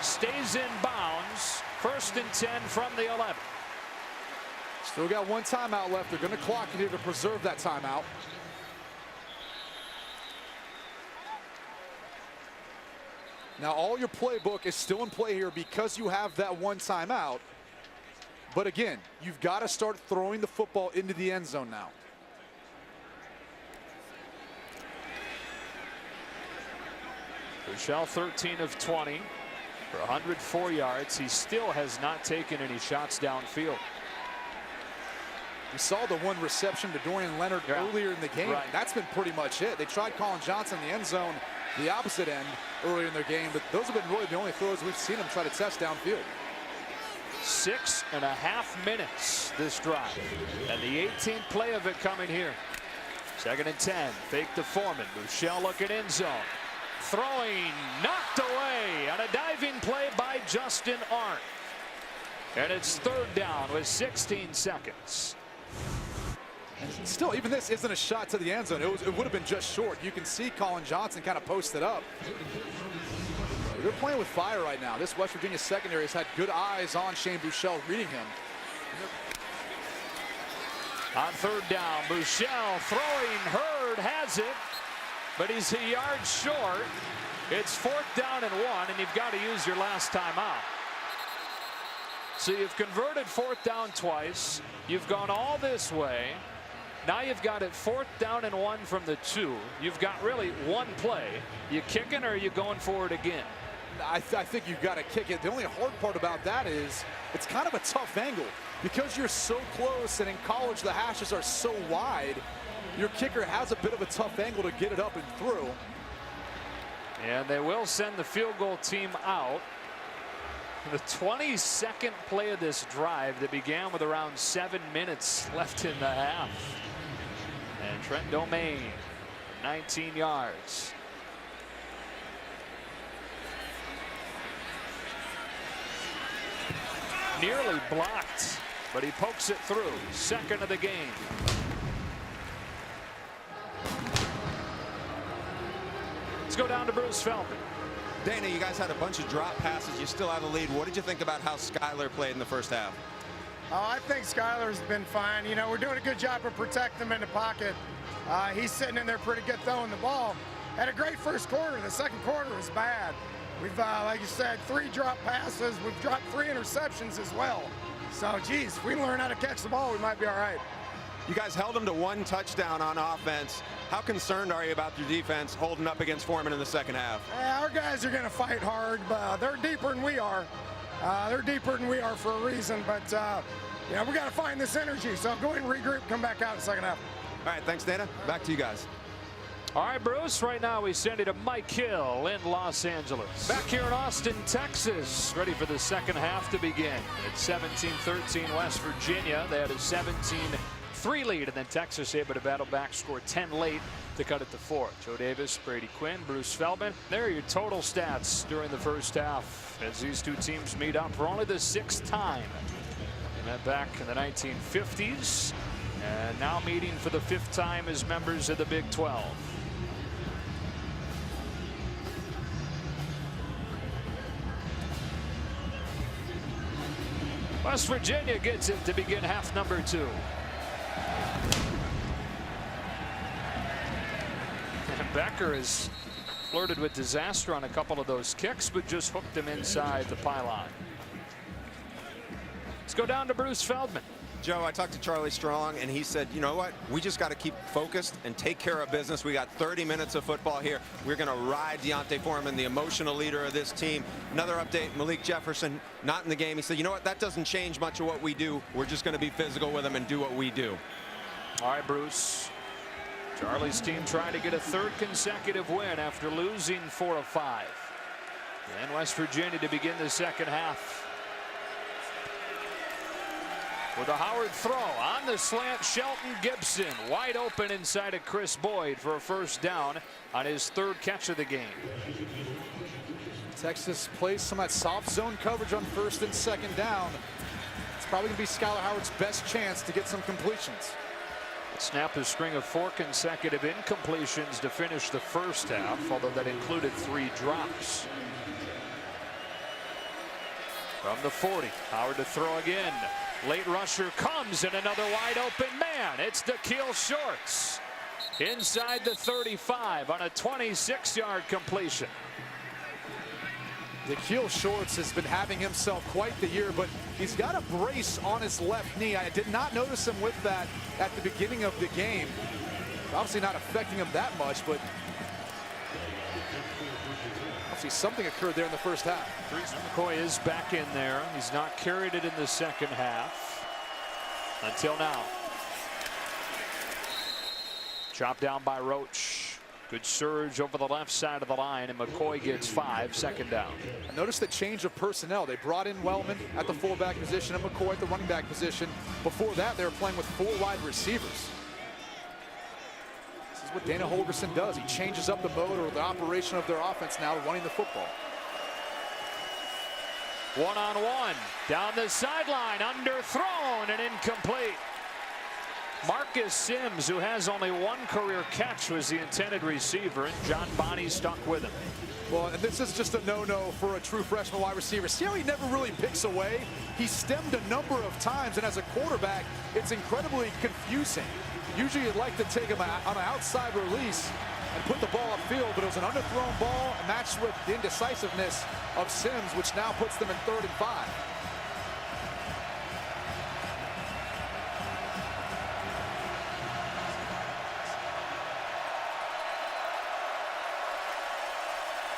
Stays in bounds. 1st and 10 from the 11. Still got 1 timeout left. They're going to clock it here to preserve that timeout. Now all your playbook is still in play here because you have that 1 timeout. But again, you've got to start throwing the football into the end zone now. Buechele 13 of 20 for 104 yards. He still has not taken any shots downfield. We saw the 1 reception to Dorian Leonard earlier in the game. Right. That's been pretty much it. They tried Colin Johnson in the end zone, the opposite end, earlier in their game, but those have been really the only throws we've seen him try to test downfield. 6.5 minutes this drive, and the 18th play of it coming here. 2nd and 10. Fake to Foreman. Buechele looking end zone. Throwing, knocked away on a diving play by Justin Arndt. And it's 3rd down with 16 seconds. And still, even this isn't a shot to the end zone. It would have been just short. You can see Colin Johnson kind of posted up. They're playing with fire right now. This West Virginia secondary has had good eyes on Shane Buechele, reading him. On 3rd down, Buechele throwing. Hurd has it, but he's a yard short. It's 4th down and 1, and you've got to use your last timeout. So you've converted 4th down twice. You've gone all this way. Now you've got it 4th down and 1 from the 2. You've got really 1 play. You kicking or are you going for it again? I think you've got to kick it. The only hard part about that is it's kind of a tough angle. Because you're so close, and in college the hashes are so wide, your kicker has a bit of a tough angle to get it up and through. And they will send the field goal team out. The 22nd play of this drive that began with around 7 minutes left in the half. And Trent Domain, 19 yards. Nearly blocked, but he pokes it through. Second of the game. Let's go down to Bruce Feldman. Dana, you guys had a bunch of drop passes. You still have a lead. What did you think about how Skyler played in the first half? Oh, I think Skyler's been fine. You know, we're doing a good job of protecting him in the pocket. He's sitting in there pretty good throwing the ball. Had a great first quarter. The second quarter was bad. We've, like you said, 3 drop passes. We've dropped 3 interceptions as well. So, geez, if we learn how to catch the ball, we might be all right. You guys held them to 1 touchdown on offense. How concerned are you about your defense holding up against Foreman in the second half? Our guys are going to fight hard, but they're deeper than we are. They're deeper than we are for a reason, but, you know, we got to find this energy. So go ahead and regroup, come back out in the second half. All right, thanks, Dana. Back to you guys. All right, Bruce, right now we send it to Mike Hill in Los Angeles. Back here in Austin, Texas, ready for the second half to begin. It's 17-13 West Virginia. They had a 17-3 lead, and then Texas able to battle back, score 10 late to cut it to 4. Joe Davis, Brady Quinn, Bruce Feldman. There are your total stats during the first half as these two teams meet up for only the 6th time. They met back in the 1950s, and now meeting for the 5th time as members of the Big 12. West Virginia gets it to begin half number 2. And Becker has flirted with disaster on a couple of those kicks, but just hooked them inside the pylon. Let's go down to Bruce Feldman. Joe, I talked to Charlie Strong, and he said, you know what? We just got to keep focused and take care of business. We got 30 minutes of football here. We're going to ride Deontay Foreman, the emotional leader of this team. Another update, Malik Jefferson not in the game. He said, you know what? That doesn't change much of what we do. We're just going to be physical with him and do what we do. All right, Bruce. Charlie's team trying to get a 3rd consecutive win after losing 4 of 5. And West Virginia to begin the second half. With a Howard throw on the slant, Shelton Gibson wide open inside of Chris Boyd for a first down on his 3rd catch of the game. Texas plays some of that soft zone coverage on 1st and 2nd down. It's probably going to be Skyler Howard's best chance to get some completions. Snap a string of 4 consecutive incompletions to finish the first half, although that included 3 drops. From the 40, Howard to throw again. Late rusher comes, and another wide open man. It's Da'Keil Shorts inside the 35 on a 26-yard completion. Da'Keil Shorts has been having himself quite the year, but he's got a brace on his left knee. I did not notice him with that at the beginning of the game. Obviously not affecting him that much, but obviously something occurred there in the first half. McCoy is back in there. He's not carried it in the second half until now. Chopped down by Roach. Good surge over the left side of the line, and McCoy gets 5, second down. Notice the change of personnel. They brought in Wellman at the fullback position and McCoy at the running back position. Before that, they were playing with 4 wide receivers. This is what Dana Holgorsen does. He changes up the mode or the operation of their offense now, running the football. 1-on-1 down the sideline, underthrown and incomplete. Marcus Sims, who has only 1 career catch, was the intended receiver, and John Bonney stuck with him. Well, and this is just a no-no for a true freshman wide receiver. See how he never really picks away? He stemmed a number of times, and as a quarterback, it's incredibly confusing. Usually you'd like to take him on an outside release and put the ball upfield, but it was an underthrown ball matched with the indecisiveness of Sims, which now puts them in 3rd and 5.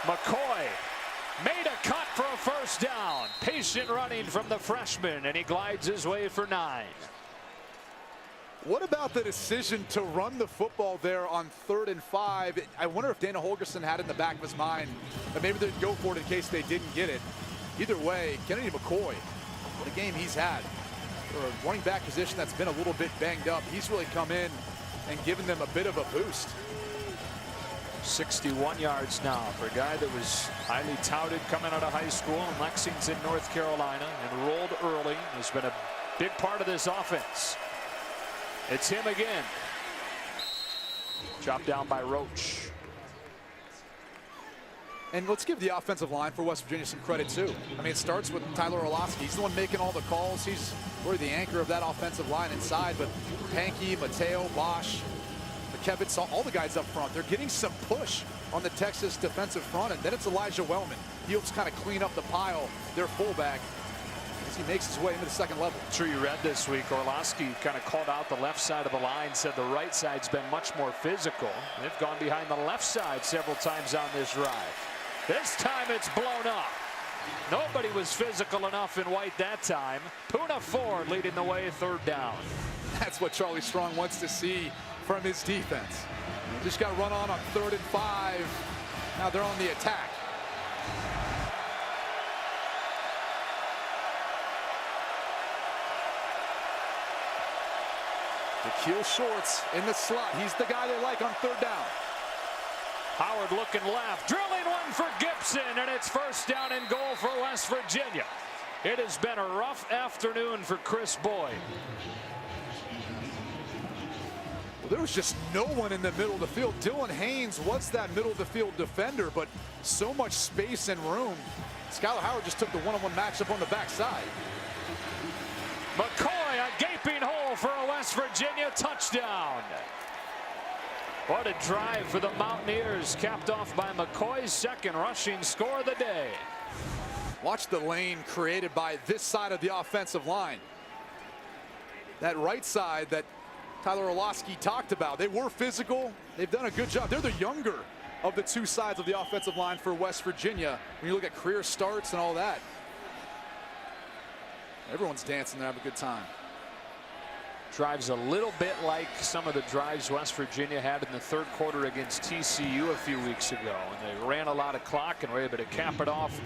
McCoy Made a cut for a first down. Patient running from the freshman, and he glides his way for 9. What about the decision to run the football there on 3rd and 5? I wonder if Dana Holgorsen had it in the back of his mind that maybe they'd go for it in case they didn't get it. Either way, Kennedy McCoy, what a game he's had. For a running back position that's been a little bit banged up, he's really come in and given them a bit of a boost. 61 yards now for a guy that was highly touted coming out of high school in Lexington, North Carolina, enrolled early. Has been a big part of this offense. It's him again. Chopped down by Roach. And let's give the offensive line for West Virginia some credit too. I mean, it starts with Tyler Orlowski. He's the one making all the calls. He's really the anchor of that offensive line inside. But Pankey, Mateo, Bosch, McKevitz, all the guys up front, they're getting some push on the Texas defensive front. And then it's Elijah Wellman. He helps kind of clean up the pile, their fullback, as he makes his way into the second level. I'm sure you read this week, Orlowski kind of called out the left side of the line, said the right side's been much more physical. They've gone behind the left side several times on this drive. This time it's blown up. Nobody was physical enough in white that time. Puna Ford leading the way, 3rd down. That's what Charlie Strong wants to see from his defense. Just got run on 3rd and 5. Now they're on the attack. Nikhil Shorts in the slot. He's the guy they like on 3rd down. Howard looking left, drilling one for Gibson, and it's 1st down and goal for West Virginia. It has been a rough afternoon for Chris Boyd. Well, there was just no one in the middle of the field. Dylan Haynes was that middle of the field defender, but so much space and room. Skyler Howard just took the one-on-one matchup on the backside. McCoy, a gaping hole for a West Virginia touchdown. What a drive for the Mountaineers, capped off by McCoy's 2nd rushing score of the day. Watch the lane created by this side of the offensive line. That right side that Tyler Orlowski talked about. They were physical. They've done a good job. They're the younger of the 2 sides of the offensive line for West Virginia. When you look at career starts and all that, everyone's dancing. They're having a good time. Drives a little bit like some of the drives West Virginia had in the 3rd quarter against TCU a few weeks ago. And they ran a lot of clock and were able to cap it off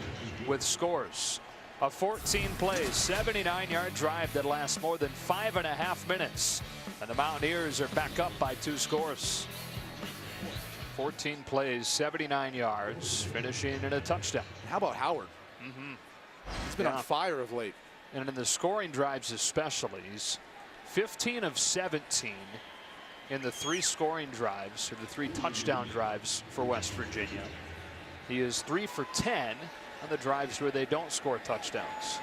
with scores. A 14-play, 79-yard drive that lasts more than 5.5 minutes. And the Mountaineers are back up by 2 scores. 14 plays, 79 yards, finishing in a touchdown. How about Howard? He's been on fire of late. And in the scoring drives especially, he's 15 of 17 in the 3 scoring drives, or the 3 touchdown drives for West Virginia. He is 3 for 10 on the drives where they don't score touchdowns.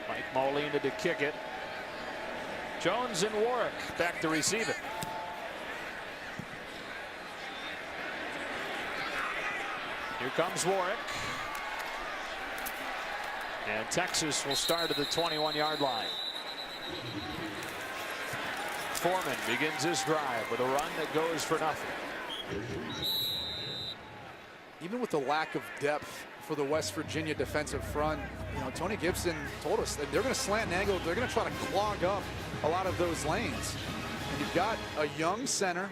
Mike Molina to kick it. Jones and Warwick back to receive it. Here comes Warwick. And Texas will start at the 21-yard line. Foreman begins his drive with a run that goes for nothing. Even with the lack of depth for the West Virginia defensive front, you know, Tony Gibson told us that they're going to slant and angle. They're going to try to clog up a lot of those lanes. And you've got a young center,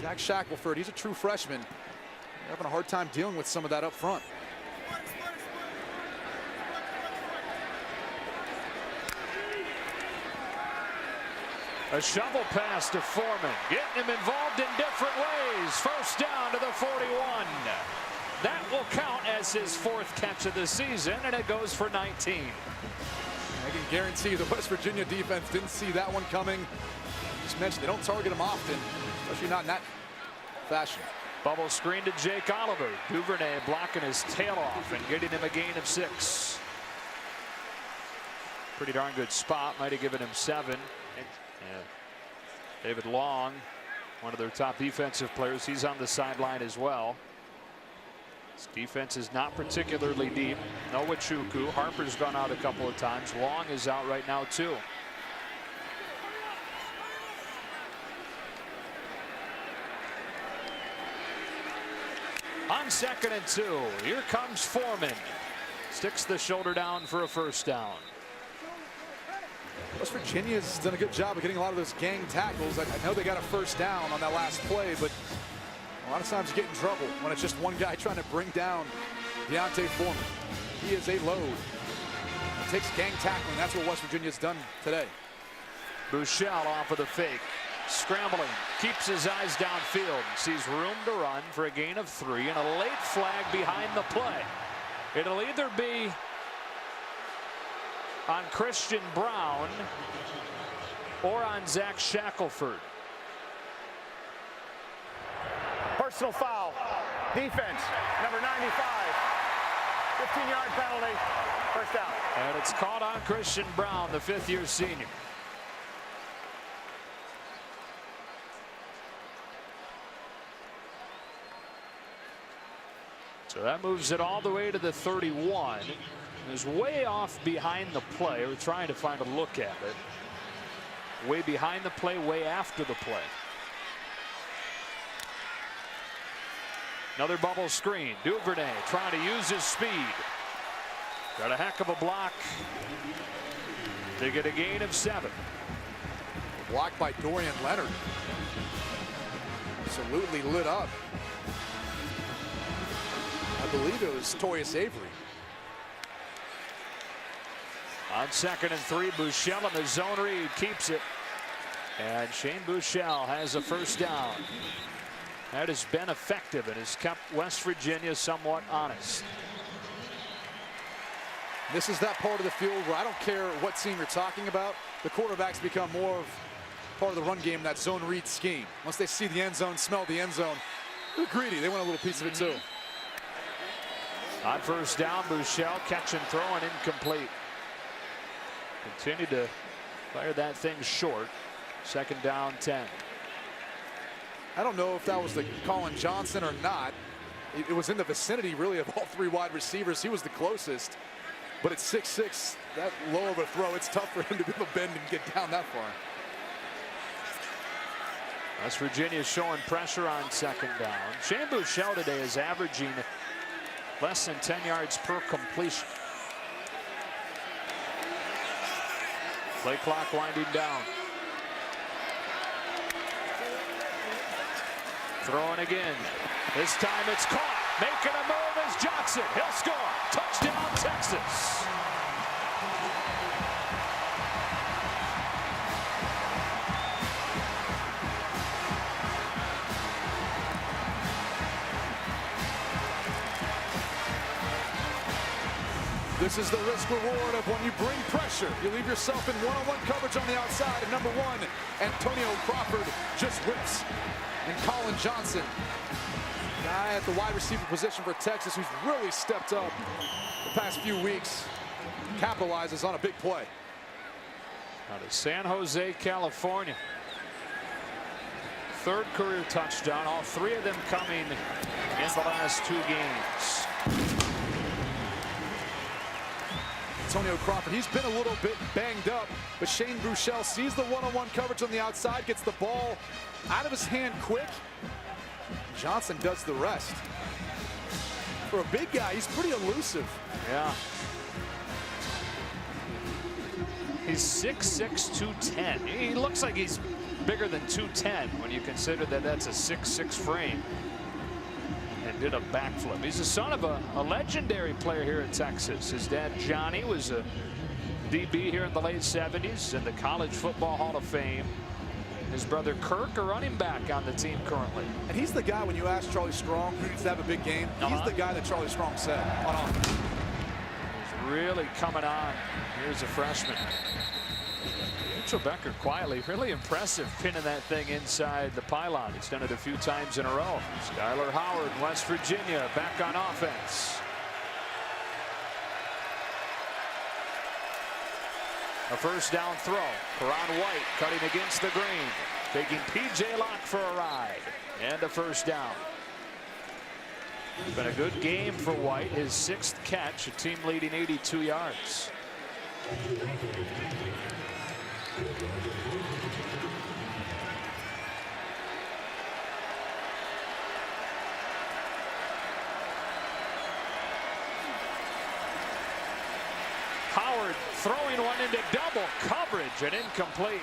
Zach Shackelford. He's a true freshman. They're having a hard time dealing with some of that up front. A shovel pass to Foreman, getting him involved in different ways. 1st down to the 41. That will count as his 4th catch of the season, and it goes for 19. I can guarantee the West Virginia defense didn't see that one coming. Just mentioned they don't target him often, especially not in that fashion. Bubble screen to Jake Oliver. Duvernay blocking his tail off and getting him a gain of 6. Pretty darn good spot. Might have given him 7. David Long, one of their top defensive players, he's on the sideline as well. This defense is not particularly deep. No Wachuku. Harper's gone out a couple of times. Long is out right now too. On 2nd and 2, here comes Foreman. Sticks the shoulder down for a first down. West Virginia's done a good job of getting a lot of those gang tackles. I know they got a first down on that last play, but a lot of times you get in trouble when it's just one guy trying to bring down D'Onta Foreman. He is a load. He takes gang tackling. That's what West Virginia's done today. Buechele off of the fake. Scrambling. Keeps his eyes downfield. Sees room to run for a gain of 3 and a late flag behind the play. It'll either be on Christian Brown or on Zach Shackelford. Personal foul. Defense, number 95. 15-yard penalty. First down. And it's caught on Christian Brown, the 5th-year senior. So that moves it all the way to the 31. It was way off behind the play. We're trying to find a look at it. Way behind the play, way after the play. Another bubble screen. Duvernay trying to use his speed. Got a heck of a block. They get a gain of 7. Blocked by Dorian Leonard. Absolutely lit up. I believe it was Toyus Avery. On 2nd and 3, Buechele in the zone read keeps it. And Shane Buechele has a first down. That has been effective and has kept West Virginia somewhat honest. This is that part of the field where I don't care what team you're talking about. The quarterbacks become more of part of the run game, that zone read scheme. Once they see the end zone, smell the end zone, they're greedy. They want a little piece of it too. On first down, Buechele catch and throw and incomplete. Continue to fire that thing short. 2nd down, 10. I don't know if that was the Colin Johnson or not. It was in the vicinity, really, of all 3 wide receivers. He was the closest. But at 6'6", that low of a throw, it's tough for him to be able to bend and get down that far. West Virginia showing pressure on 2nd down. Shane Buechele today is averaging less than 10 yards per completion. Play clock winding down. Throwing again. This time it's caught. Making a move is Johnson. He'll score. Touchdown, Texas. This is the risk reward of when you bring pressure. You leave yourself in one-on-one coverage on the outside. And number 1, Antonio Crawford just whips. And Colin Johnson, guy at the wide receiver position for Texas, who's really stepped up the past few weeks, capitalizes on a big play. Out of San Jose, California. 3rd career touchdown, all 3 of them coming in the last 2 games. Antonio Crawford, he's been a little bit banged up, but Shane Buechele sees the one-on-one coverage on the outside, gets the ball out of his hand quick. Johnson does the rest. For a big guy, he's pretty elusive. Yeah. He's 6'6", 210. He looks like he's bigger than 210 when you consider that that's a 6'6" frame. And did a backflip. He's the son of a legendary player here in Texas. His dad, Johnny, was a DB here in the late 70s in the College Football Hall of Fame. His brother Kirk, a running back on the team currently. And he's the guy, when you ask Charlie Strong who needs to have a big game, he's the guy that Charlie Strong said on offense. He's really coming on. Here's a freshman. Mitchell Becker quietly, really impressive, pinning that thing inside the pylon. He's done it a few times in a row. Skyler Howard, West Virginia, back on offense. A first down throw. Karan White cutting against the green. Taking P.J. Locke for a ride. And a first down. It's been a good game for White. His 6th catch, a team leading 82 yards. throwing one into double coverage and incomplete.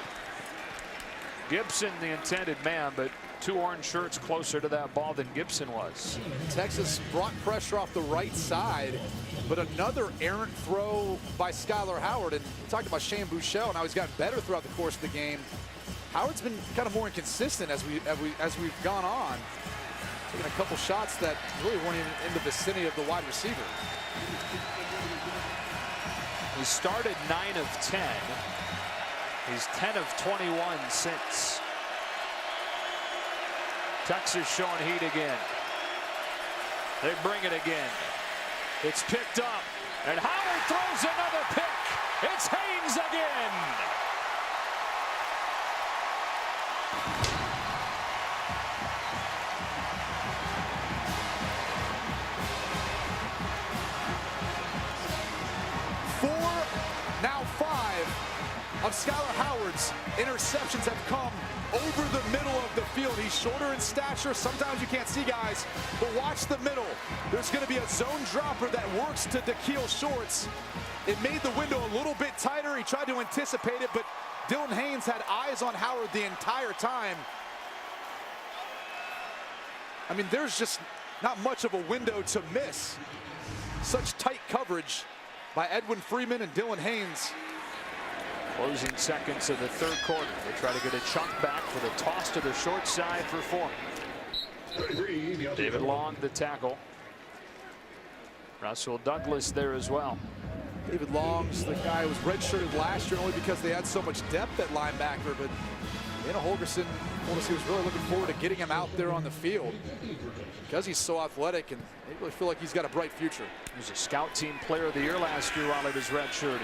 Gibson the intended man, but two orange shirts closer to that ball than Gibson was. Texas brought pressure off the right side, but another errant throw by Skyler Howard. And we talked about Shane Buechele, now he's gotten better throughout the course of the game. Howard's been kind of more inconsistent as we've gone on, taking a couple shots that really weren't even in the vicinity of the wide receiver. He started 9 of 10. He's 10 of 21 since. Texas showing heat again. They bring it again. It's picked up, and Howard throws another pick. It's Haynes again. Now 5 of Skyler Howard's interceptions have come over the middle of the field. He's shorter in stature. Sometimes you can't see guys, but watch the middle. There's going to be a zone dropper that works to Da'Keil Shorts. It made the window a little bit tighter. He tried to anticipate it, but Dylan Haynes had eyes on Howard the entire time. I mean, there's just not much of a window to miss. Such tight coverage by Edwin Freeman and Dylan Haynes. Closing seconds of the third quarter. They try to get a chunk back for the toss to the short side for Foreman. David Long, the tackle. Russell Douglas there as well. David Long's the guy who was redshirted last year only because they had so much depth at linebacker, but Dana Holgorsen told us he was really looking forward to getting him out there on the field because he's so athletic, and they really feel like he's got a bright future. He was a scout team player of the year last year while he was redshirting.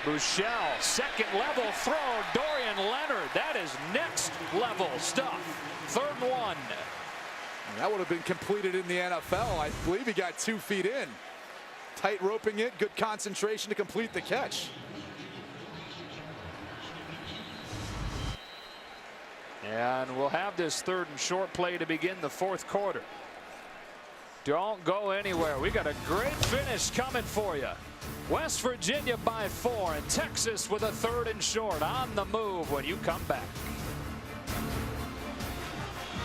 Buechele, second level throw, Dorian Leonard. That is next level stuff. 3rd and 1. That would have been completed in the NFL. I believe he got 2 feet in. Tight roping it, good concentration to complete the catch. And we'll have this 3rd and short play to begin the 4th quarter. Don't go anywhere. We got a great finish coming for you. West Virginia by 4 and Texas with a 3rd and short on the move when you come back.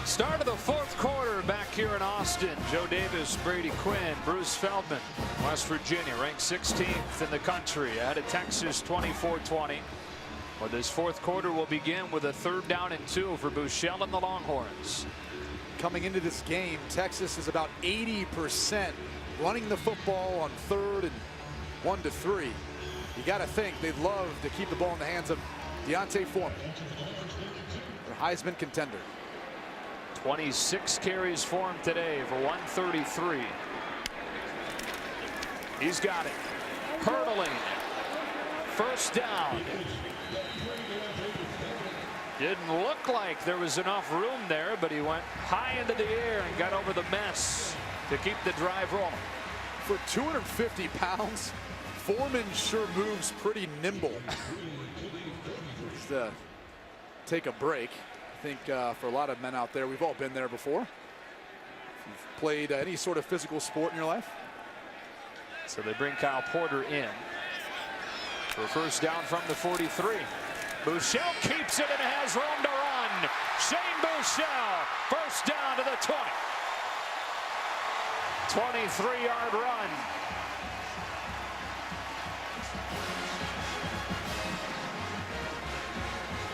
Start of the 4th quarter back here in Austin. Joe Davis, Brady Quinn, Bruce Feldman. West Virginia ranked 16th in the country ahead of Texas 24-20. Well, this 4th quarter will begin with a 3rd down and 2 for Buechele and the Longhorns. Coming into this game, Texas is about 80% running the football on 3rd and 1 to 3. You got to think they'd love to keep the ball in the hands of D'Onta Foreman, their Heisman contender. 26 carries for him today for 133. He's got it. Hurdling. 1st down. Didn't look like there was enough room there, but he went high into the air and got over the mess to keep the drive rolling. For 250 pounds, Foreman sure moves pretty nimble. Just take a break. I think for a lot of men out there, we've all been there before. If you've played any sort of physical sport in your life. So they bring Kyle Porter in for 1st down from the 43. Buechele keeps it and has room to run. Shane Buechele, 1st down to the 20. 23-yard run.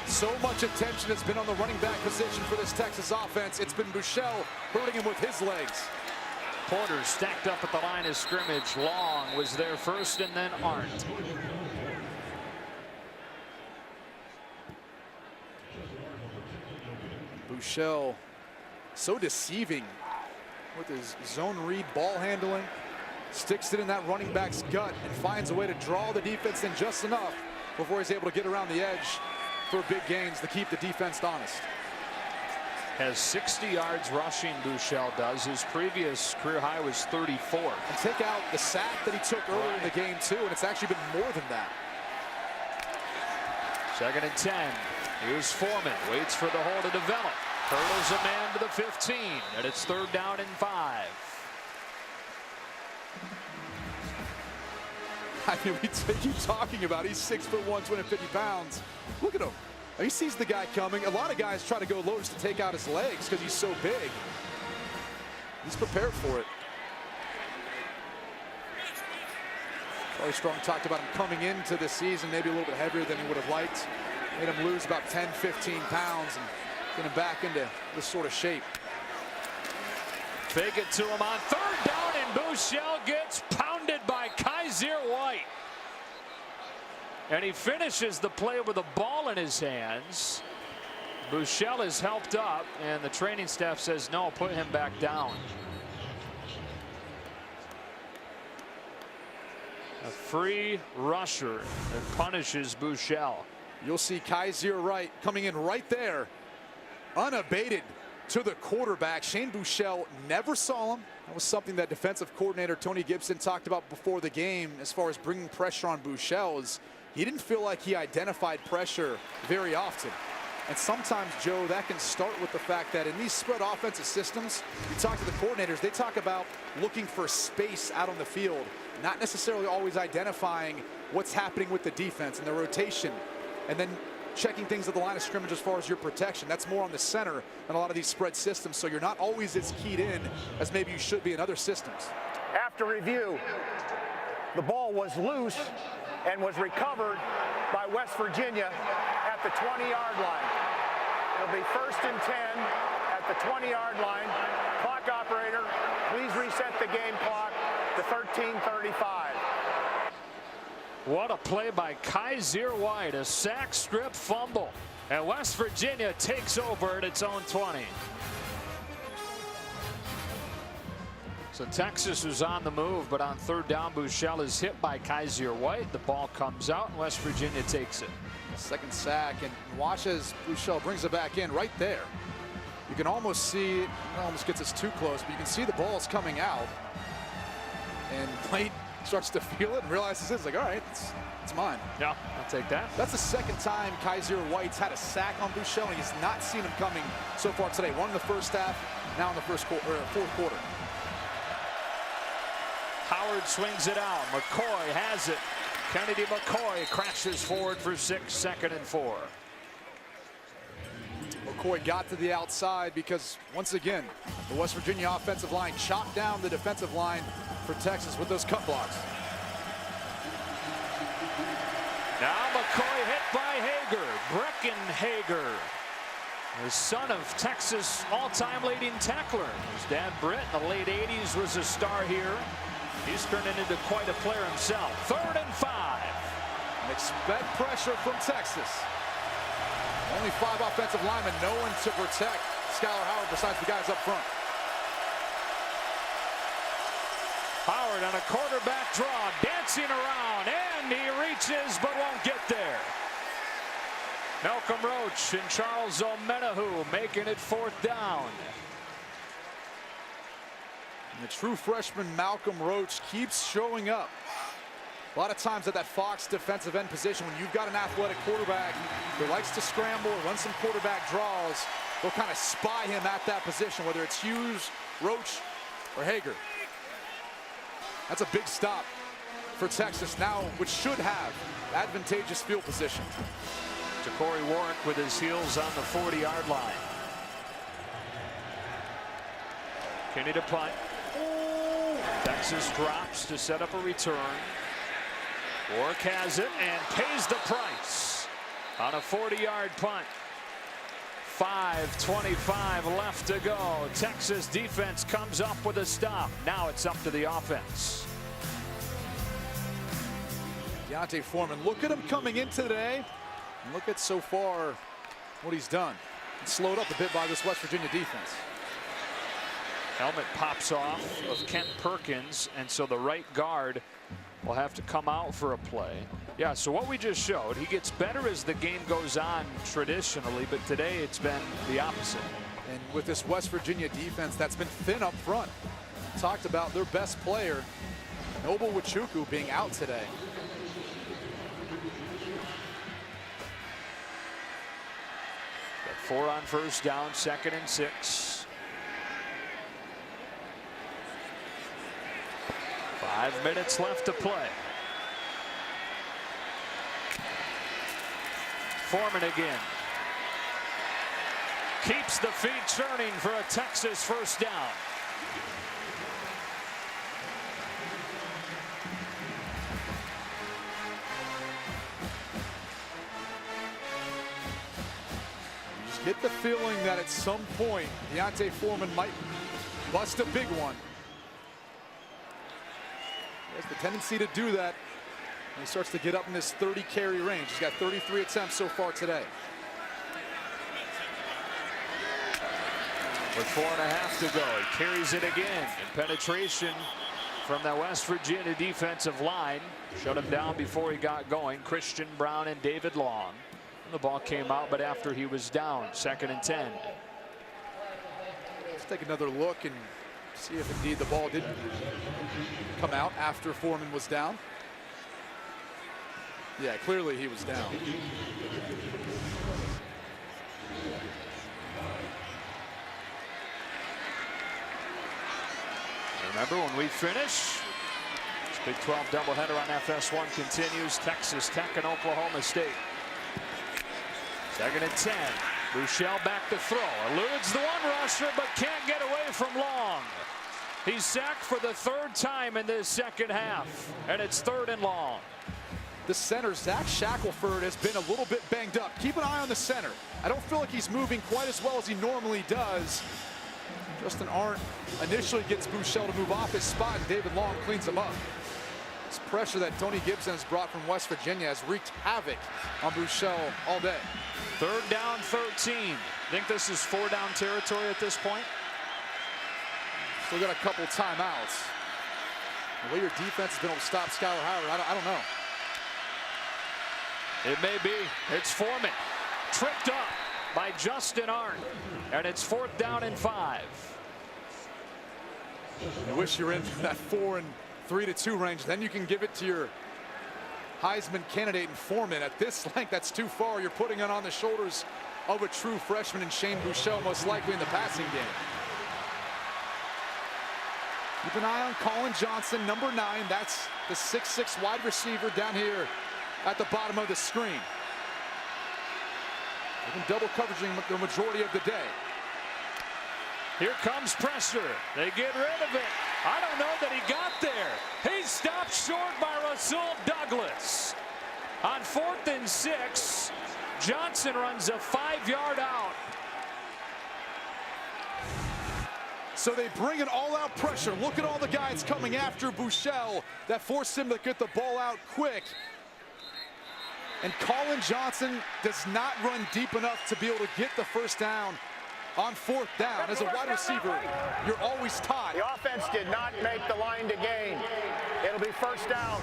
So much attention has been on the running back position for this Texas offense. It's been Buechele hurting him with his legs. Porter stacked up at the line of scrimmage. Long was there first and then Arndt. Buechele so deceiving with his zone read ball handling. Sticks it in that running back's gut and finds a way to draw the defense in just enough before he's able to get around the edge for big gains to keep the defense honest. Has 60 yards rushing, Buechele does. His previous career high was 34. And take out the sack that he took earlier in the game too, and it's actually been more than that. 2nd and 10. Here's Foreman, waits for the hole to develop. Hurdles a man to the 15, and it's 3rd down and 5. I mean, we keep talking about he's 6'1", 250 pounds. Look at him. He sees the guy coming. A lot of guys try to go low just to take out his legs because he's so big. He's prepared for it. Charlie Strong talked about him coming into this season maybe a little bit heavier than he would have liked. Made him lose about 10, 15 pounds and get him back into this sort of shape. Fake it to him on third down, and Buechele gets pounded by Kaiser White. And he finishes the play with a ball in his hands. Buechele is helped up, and the training staff says no, put him back down. A free rusher that punishes Buechele. You'll see Kaiser White coming in right there, unabated to the quarterback. Shane Buechele never saw him. That was something that defensive coordinator Tony Gibson talked about before the game as far as bringing pressure on Buechele. Is he didn't feel like he identified pressure very often. And sometimes, Joe, that can start with the fact that in these spread offensive systems, you talk to the coordinators, they talk about looking for space out on the field, not necessarily always identifying what's happening with the defense and the rotation, and then checking things at the line of scrimmage as far as your protection. That's more on the center than a lot of these spread systems, so you're not always as keyed in as maybe you should be in other systems. After review, the ball was loose and was recovered by West Virginia at the 20-yard line. It'll be 1st and 10 at the 20-yard line. Clock operator, please reset the game clock to 13:35. What a play by Kaiser White, a sack, strip, fumble, and West Virginia takes over at its own 20. So Texas was on the move, but on third down, Buechele is hit by Kaiser White. The ball comes out, and West Virginia takes it. Second sack, and watch as Buechele brings it back in right there. You can almost see, it almost gets us too close, but you can see the ball's coming out. And White starts to feel it and realizes it's like, all right, it's mine. Yeah, I'll take that. That's the second time Kaiser White's had a sack on Buechele, and he's not seen him coming so far today. One in the first half, now in the fourth quarter. Howard swings it out. McCoy has it. Kennedy McCoy crashes forward for 6, 2nd and 4. McCoy got to the outside because, once again, the West Virginia offensive line chopped down the defensive line for Texas with those cut blocks. Now McCoy hit by Hager. Brecken Hager, the son of Texas all-time leading tackler. His dad, Britt, in the late 80s, was a star here. He's turning into quite a player himself. 3rd and 5. And expect pressure from Texas. Only 5 offensive linemen, no one to protect Skyler Howard besides the guys up front. Howard on a quarterback draw, dancing around, and he reaches but won't get there. Malcolm Roach and Charles Omenihu making it 4th down. And the true freshman Malcolm Roach keeps showing up. A lot of times at that Fox defensive end position, when you've got an athletic quarterback who likes to scramble, run some quarterback draws, they'll kind of spy him at that position, whether it's Hughes, Roach, or Hager. That's a big stop for Texas now, which should have advantageous field position. Ja'Cory Warwick with his heels on the 40-yard line. Kinney to punt. Texas drops to set up a return. Warwick has it and pays the price on a 40-yard punt. 5:25 left to go. Texas defense comes up with a stop. Now it's up to the offense. Deontay Foreman, look at him coming in today. And look at so far what he's done. It's slowed up a bit by this West Virginia defense. Helmet pops off of Kent Perkins, and so the right guard will have to come out for a play. Yeah, so what we just showed, he gets better as the game goes on traditionally, but today it's been the opposite. And with this West Virginia defense that's been thin up front, talked about their best player, Noble Nwachukwu, being out today. Got 4 on first down, 2nd and 6. 5 minutes left to play. Foreman again. Keeps the feet churning for a Texas first down. You just get the feeling that at some point D'Onta Foreman might bust a big one. He has the tendency to do that when he starts to get up in this 30 carry range. He's got 33 attempts so far today. With 4.5 to go, he carries it again. And penetration from the West Virginia defensive line shut him down before he got going. Christian Brown and David Long. And the ball came out, but after he was down, 2nd and 10. Let's take another look and see if indeed the ball didn't come out after Foreman was down. Yeah, clearly he was down. Remember, when we finish, this Big 12 doubleheader on FS1 continues. Texas Tech and Oklahoma State. 2nd and 10. Buechele back to throw. Eludes the one rusher, but can't get away from Long. He's sacked for the 3rd time in this second half, and it's 3rd and long. The center, Zach Shackelford, has been a little bit banged up. Keep an eye on the center. I don't feel like he's moving quite as well as he normally does. Justin Arndt initially gets Buechele to move off his spot, and David Long cleans him up. This pressure that Tony Gibson has brought from West Virginia has wreaked havoc on Buechele all day. 3rd down, 13. Think this is 4-down territory at this point? Still got a couple timeouts. The way your defense has been able to stop Skyler Howard, I don't know. It may be. It's Foreman. Tripped up by Justin Arndt. And it's 4th down and 5. You wish you're in that 4 and 3-2 range. Then you can give it to your Heisman candidate in Foreman. At this length, that's too far. You're putting it on the shoulders of a true freshman in Shane Buechele, most likely in the passing game. Keep an eye on Colin Johnson, number 9. That's the 6'6" wide receiver down here at the bottom of the screen. They've been double covering the majority of the day. Here comes pressure. They get rid of it. I don't know that he got there. He's stopped short by Rasul Douglas. On 4th and 6, Johnson runs a 5-yard out. So they bring an all-out pressure. Look at all the guys coming after Buechele that forced him to get the ball out quick. And Colin Johnson does not run deep enough to be able to get the first down on 4th down. As a wide receiver, you're always taught. The offense did not make the line to gain. It'll be 1st down,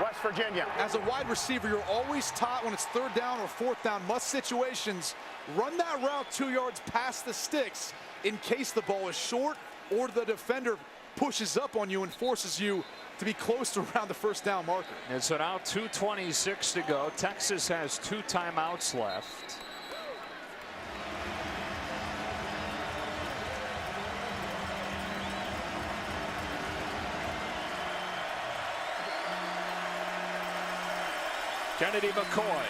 West Virginia. As a wide receiver, you're always taught when it's 3rd down or 4th down, must situations, run that route 2 yards past the sticks in case the ball is short or the defender pushes up on you and forces you to be close to around the 1st down marker. And so now 2:26 to go. Texas has 2 timeouts left. Kennedy McCoy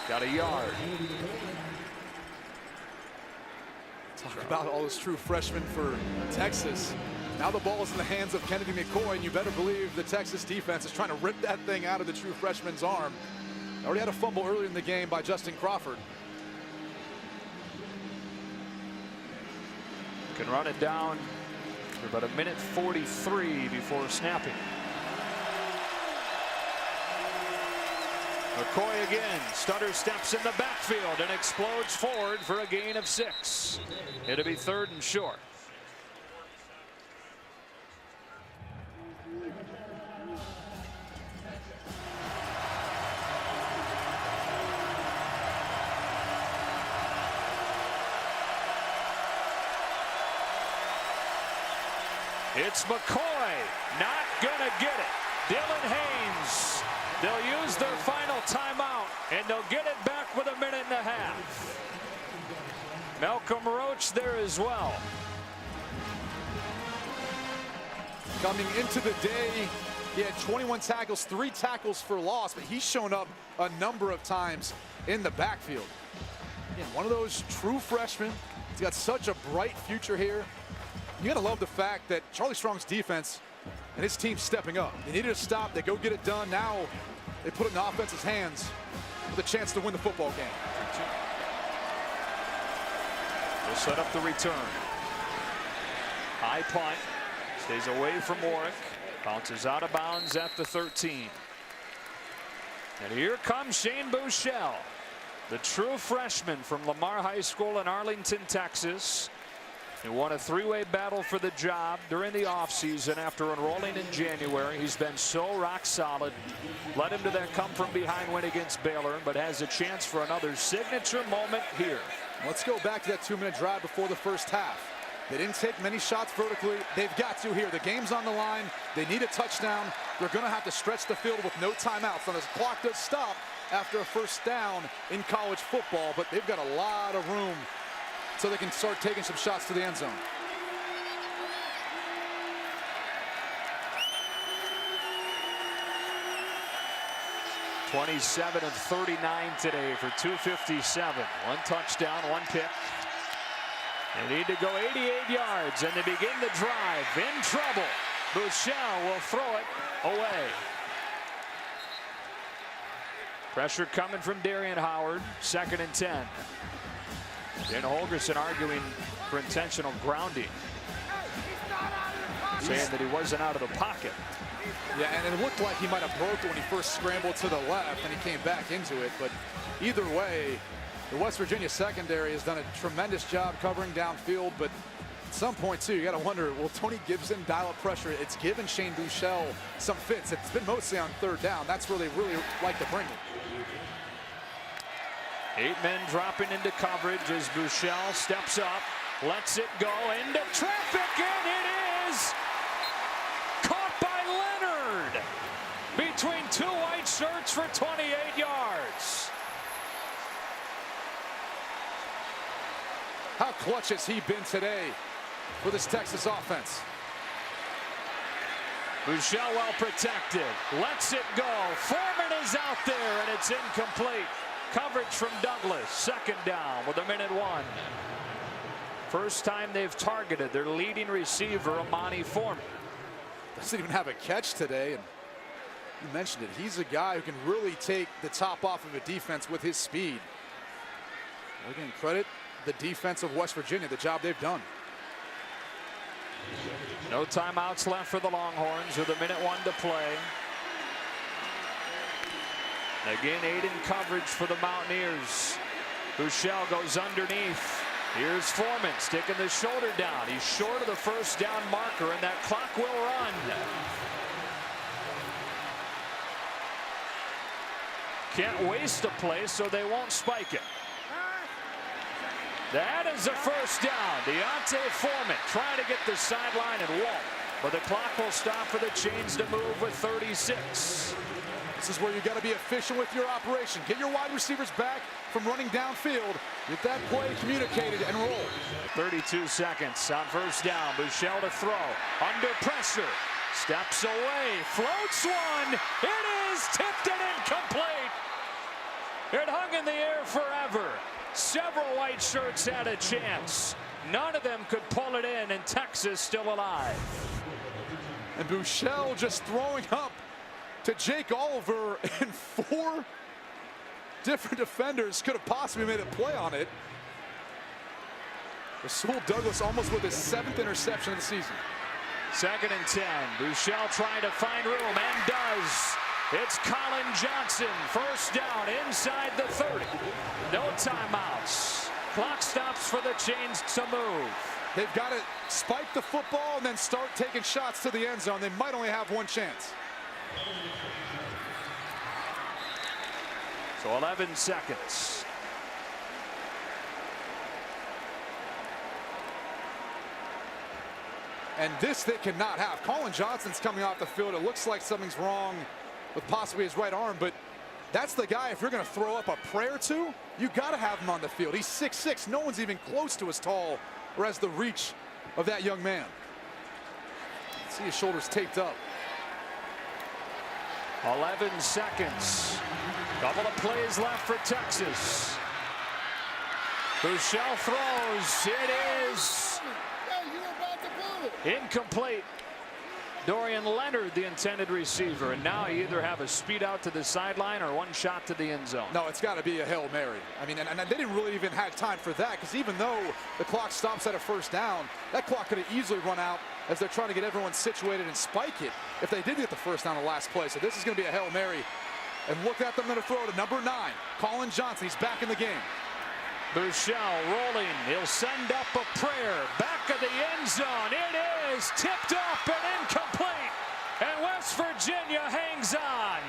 got a yard. Talk about all those true freshmen for Texas. Now the ball is in the hands of Kennedy McCoy, and you better believe the Texas defense is trying to rip that thing out of the true freshman's arm. Already had a fumble earlier in the game by Justin Crawford. Can run it down for about 1:43 before snapping. McCoy again, stutter steps in the backfield and explodes forward for a gain of 6. It'll be 3rd and short. It's McCoy, not gonna get it. Dylan Haynes, they'll use their final timeout, and they'll get it back with 1.5 minutes. Malcolm Roach there as well. Coming into the day, he had 21 tackles, 3 tackles for loss, but he's shown up a number of times in the backfield. Again, one of those true freshmen. He's got such a bright future here. You gotta love the fact that Charlie Strong's defense and his team stepping up. They needed a stop, they go get it done. Now they put it in the offense's hands with a chance to win the football game. They'll set up the return. High punt, stays away from Warwick, bounces out of bounds at the 13. And here comes Shane Buechele, the true freshman from Lamar High School in Arlington, Texas. He won a three-way battle for the job during the offseason after enrolling in January. He's been so rock solid. Led him to that come-from-behind win against Baylor, but has a chance for another signature moment here. Let's go back to that 2-minute drive before the first half. They didn't take many shots vertically. They've got to here. The game's on the line. They need a touchdown. They're going to have to stretch the field with no timeouts. Now, this clock does stop after a first down in college football, but they've got a lot of room so they can start taking some shots to the end zone. (27 of 39 today for 257. One touchdown, one pick. They need to go 88 yards, and they begin the drive. In trouble. Buechele will throw it away. Pressure coming from Darian Howard. 2nd and 10. Dan Holgerson arguing for intentional grounding, saying that he wasn't out of the pocket. Yeah, and it looked like he might have broke it when he first scrambled to the left and he came back into it. But either way, the West Virginia secondary has done a tremendous job covering downfield. But at some point, too, you got to wonder, will Tony Gibson dial up pressure? It's given Shane Buechele some fits. It's been mostly on 3rd down. That's where they really like to bring it. 8 men dropping into coverage as Buechele steps up, lets it go into traffic, and it is caught by Leonard between 2 white shirts for 28 yards. How clutch has he been today for this Texas offense? Buechele well protected, lets it go. Foreman is out there, and it's incomplete. Coverage from Douglas. 2nd down with 1:01. First time they've targeted their leading receiver, Amani Foreman. Doesn't even have a catch today, and you mentioned it. He's a guy who can really take the top off of a defense with his speed. Again, credit the defense of West Virginia, the job they've done. No timeouts left for the Longhorns with 1:01 to play. Again, 8 in coverage for the Mountaineers. Buechele goes underneath. Here's Foreman sticking the shoulder down. He's short of the first down marker, and that clock will run. Can't waste a play, so they won't spike it. That is a first down. Deontay Foreman trying to get the sideline and won't. But the clock will stop for the chains to move with 36. This is where you got to be efficient with your operation. Get your wide receivers back from running downfield. Get that play communicated and roll. 32 seconds on first down. Buechele to throw. Under pressure. Steps away. Floats one. It is tipped and incomplete. It hung in the air forever. Several white shirts had a chance. None of them could pull it in, and Texas still alive. And Buechele just throwing up to Jake Oliver, and 4 different defenders could have possibly made a play on it. Rasul Douglas almost with his 7th interception of the season. 2nd and 10. Buechele trying to find room, and does. It's Colin Johnson. First down inside the 30. No timeouts. Clock stops for the chains to move. They've got to spike the football and then start taking shots to the end zone. They might only have one chance. So 11 seconds. And this they cannot have. Colin Johnson's coming off the field. It looks like something's wrong with possibly his right arm, but that's the guy, if you're going to throw up a prayer to, you got to have him on the field. He's 6'6". No one's even close to as tall or as the reach of that young man. See his shoulders taped up. 11 seconds. Couple of plays left for Texas. Buechele throws. It is incomplete. Dorian Leonard, the intended receiver, and now you either have a speed out to the sideline or one shot to the end zone. No, it's got to be a Hail Mary. I mean, and they didn't really even have time for that, because even though the clock stops at a first down, that clock could have easily run out as they're trying to get everyone situated and spike it if they did get the first down the last play. So this is going to be a Hail Mary. And look at them, going to throw to number 9, Colin Johnson. He's back in the game. Buechele rolling. He'll send up a prayer. Back of the end zone. It is tipped off and incomplete. And West Virginia hangs on.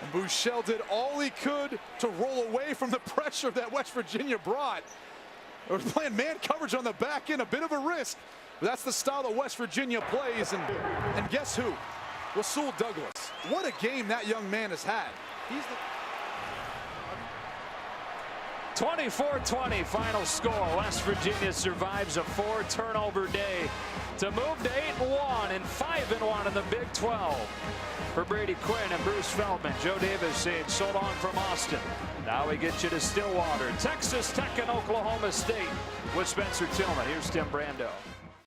And Buechele did all he could to roll away from the pressure that West Virginia brought. They were playing man coverage on the back end, a bit of a risk. But that's the style that West Virginia plays. And guess who? Rasul Douglas. What a game that young man has had. He's the 24-20 final score. West Virginia survives a 4-turnover day to move to 8-1 and 5-1 in the Big 12. For Brady Quinn and Bruce Feldman, Joe Davis saying so long from Austin. Now we get you to Stillwater, Texas Tech and Oklahoma State with Spencer Tillman. Here's Tim Brando.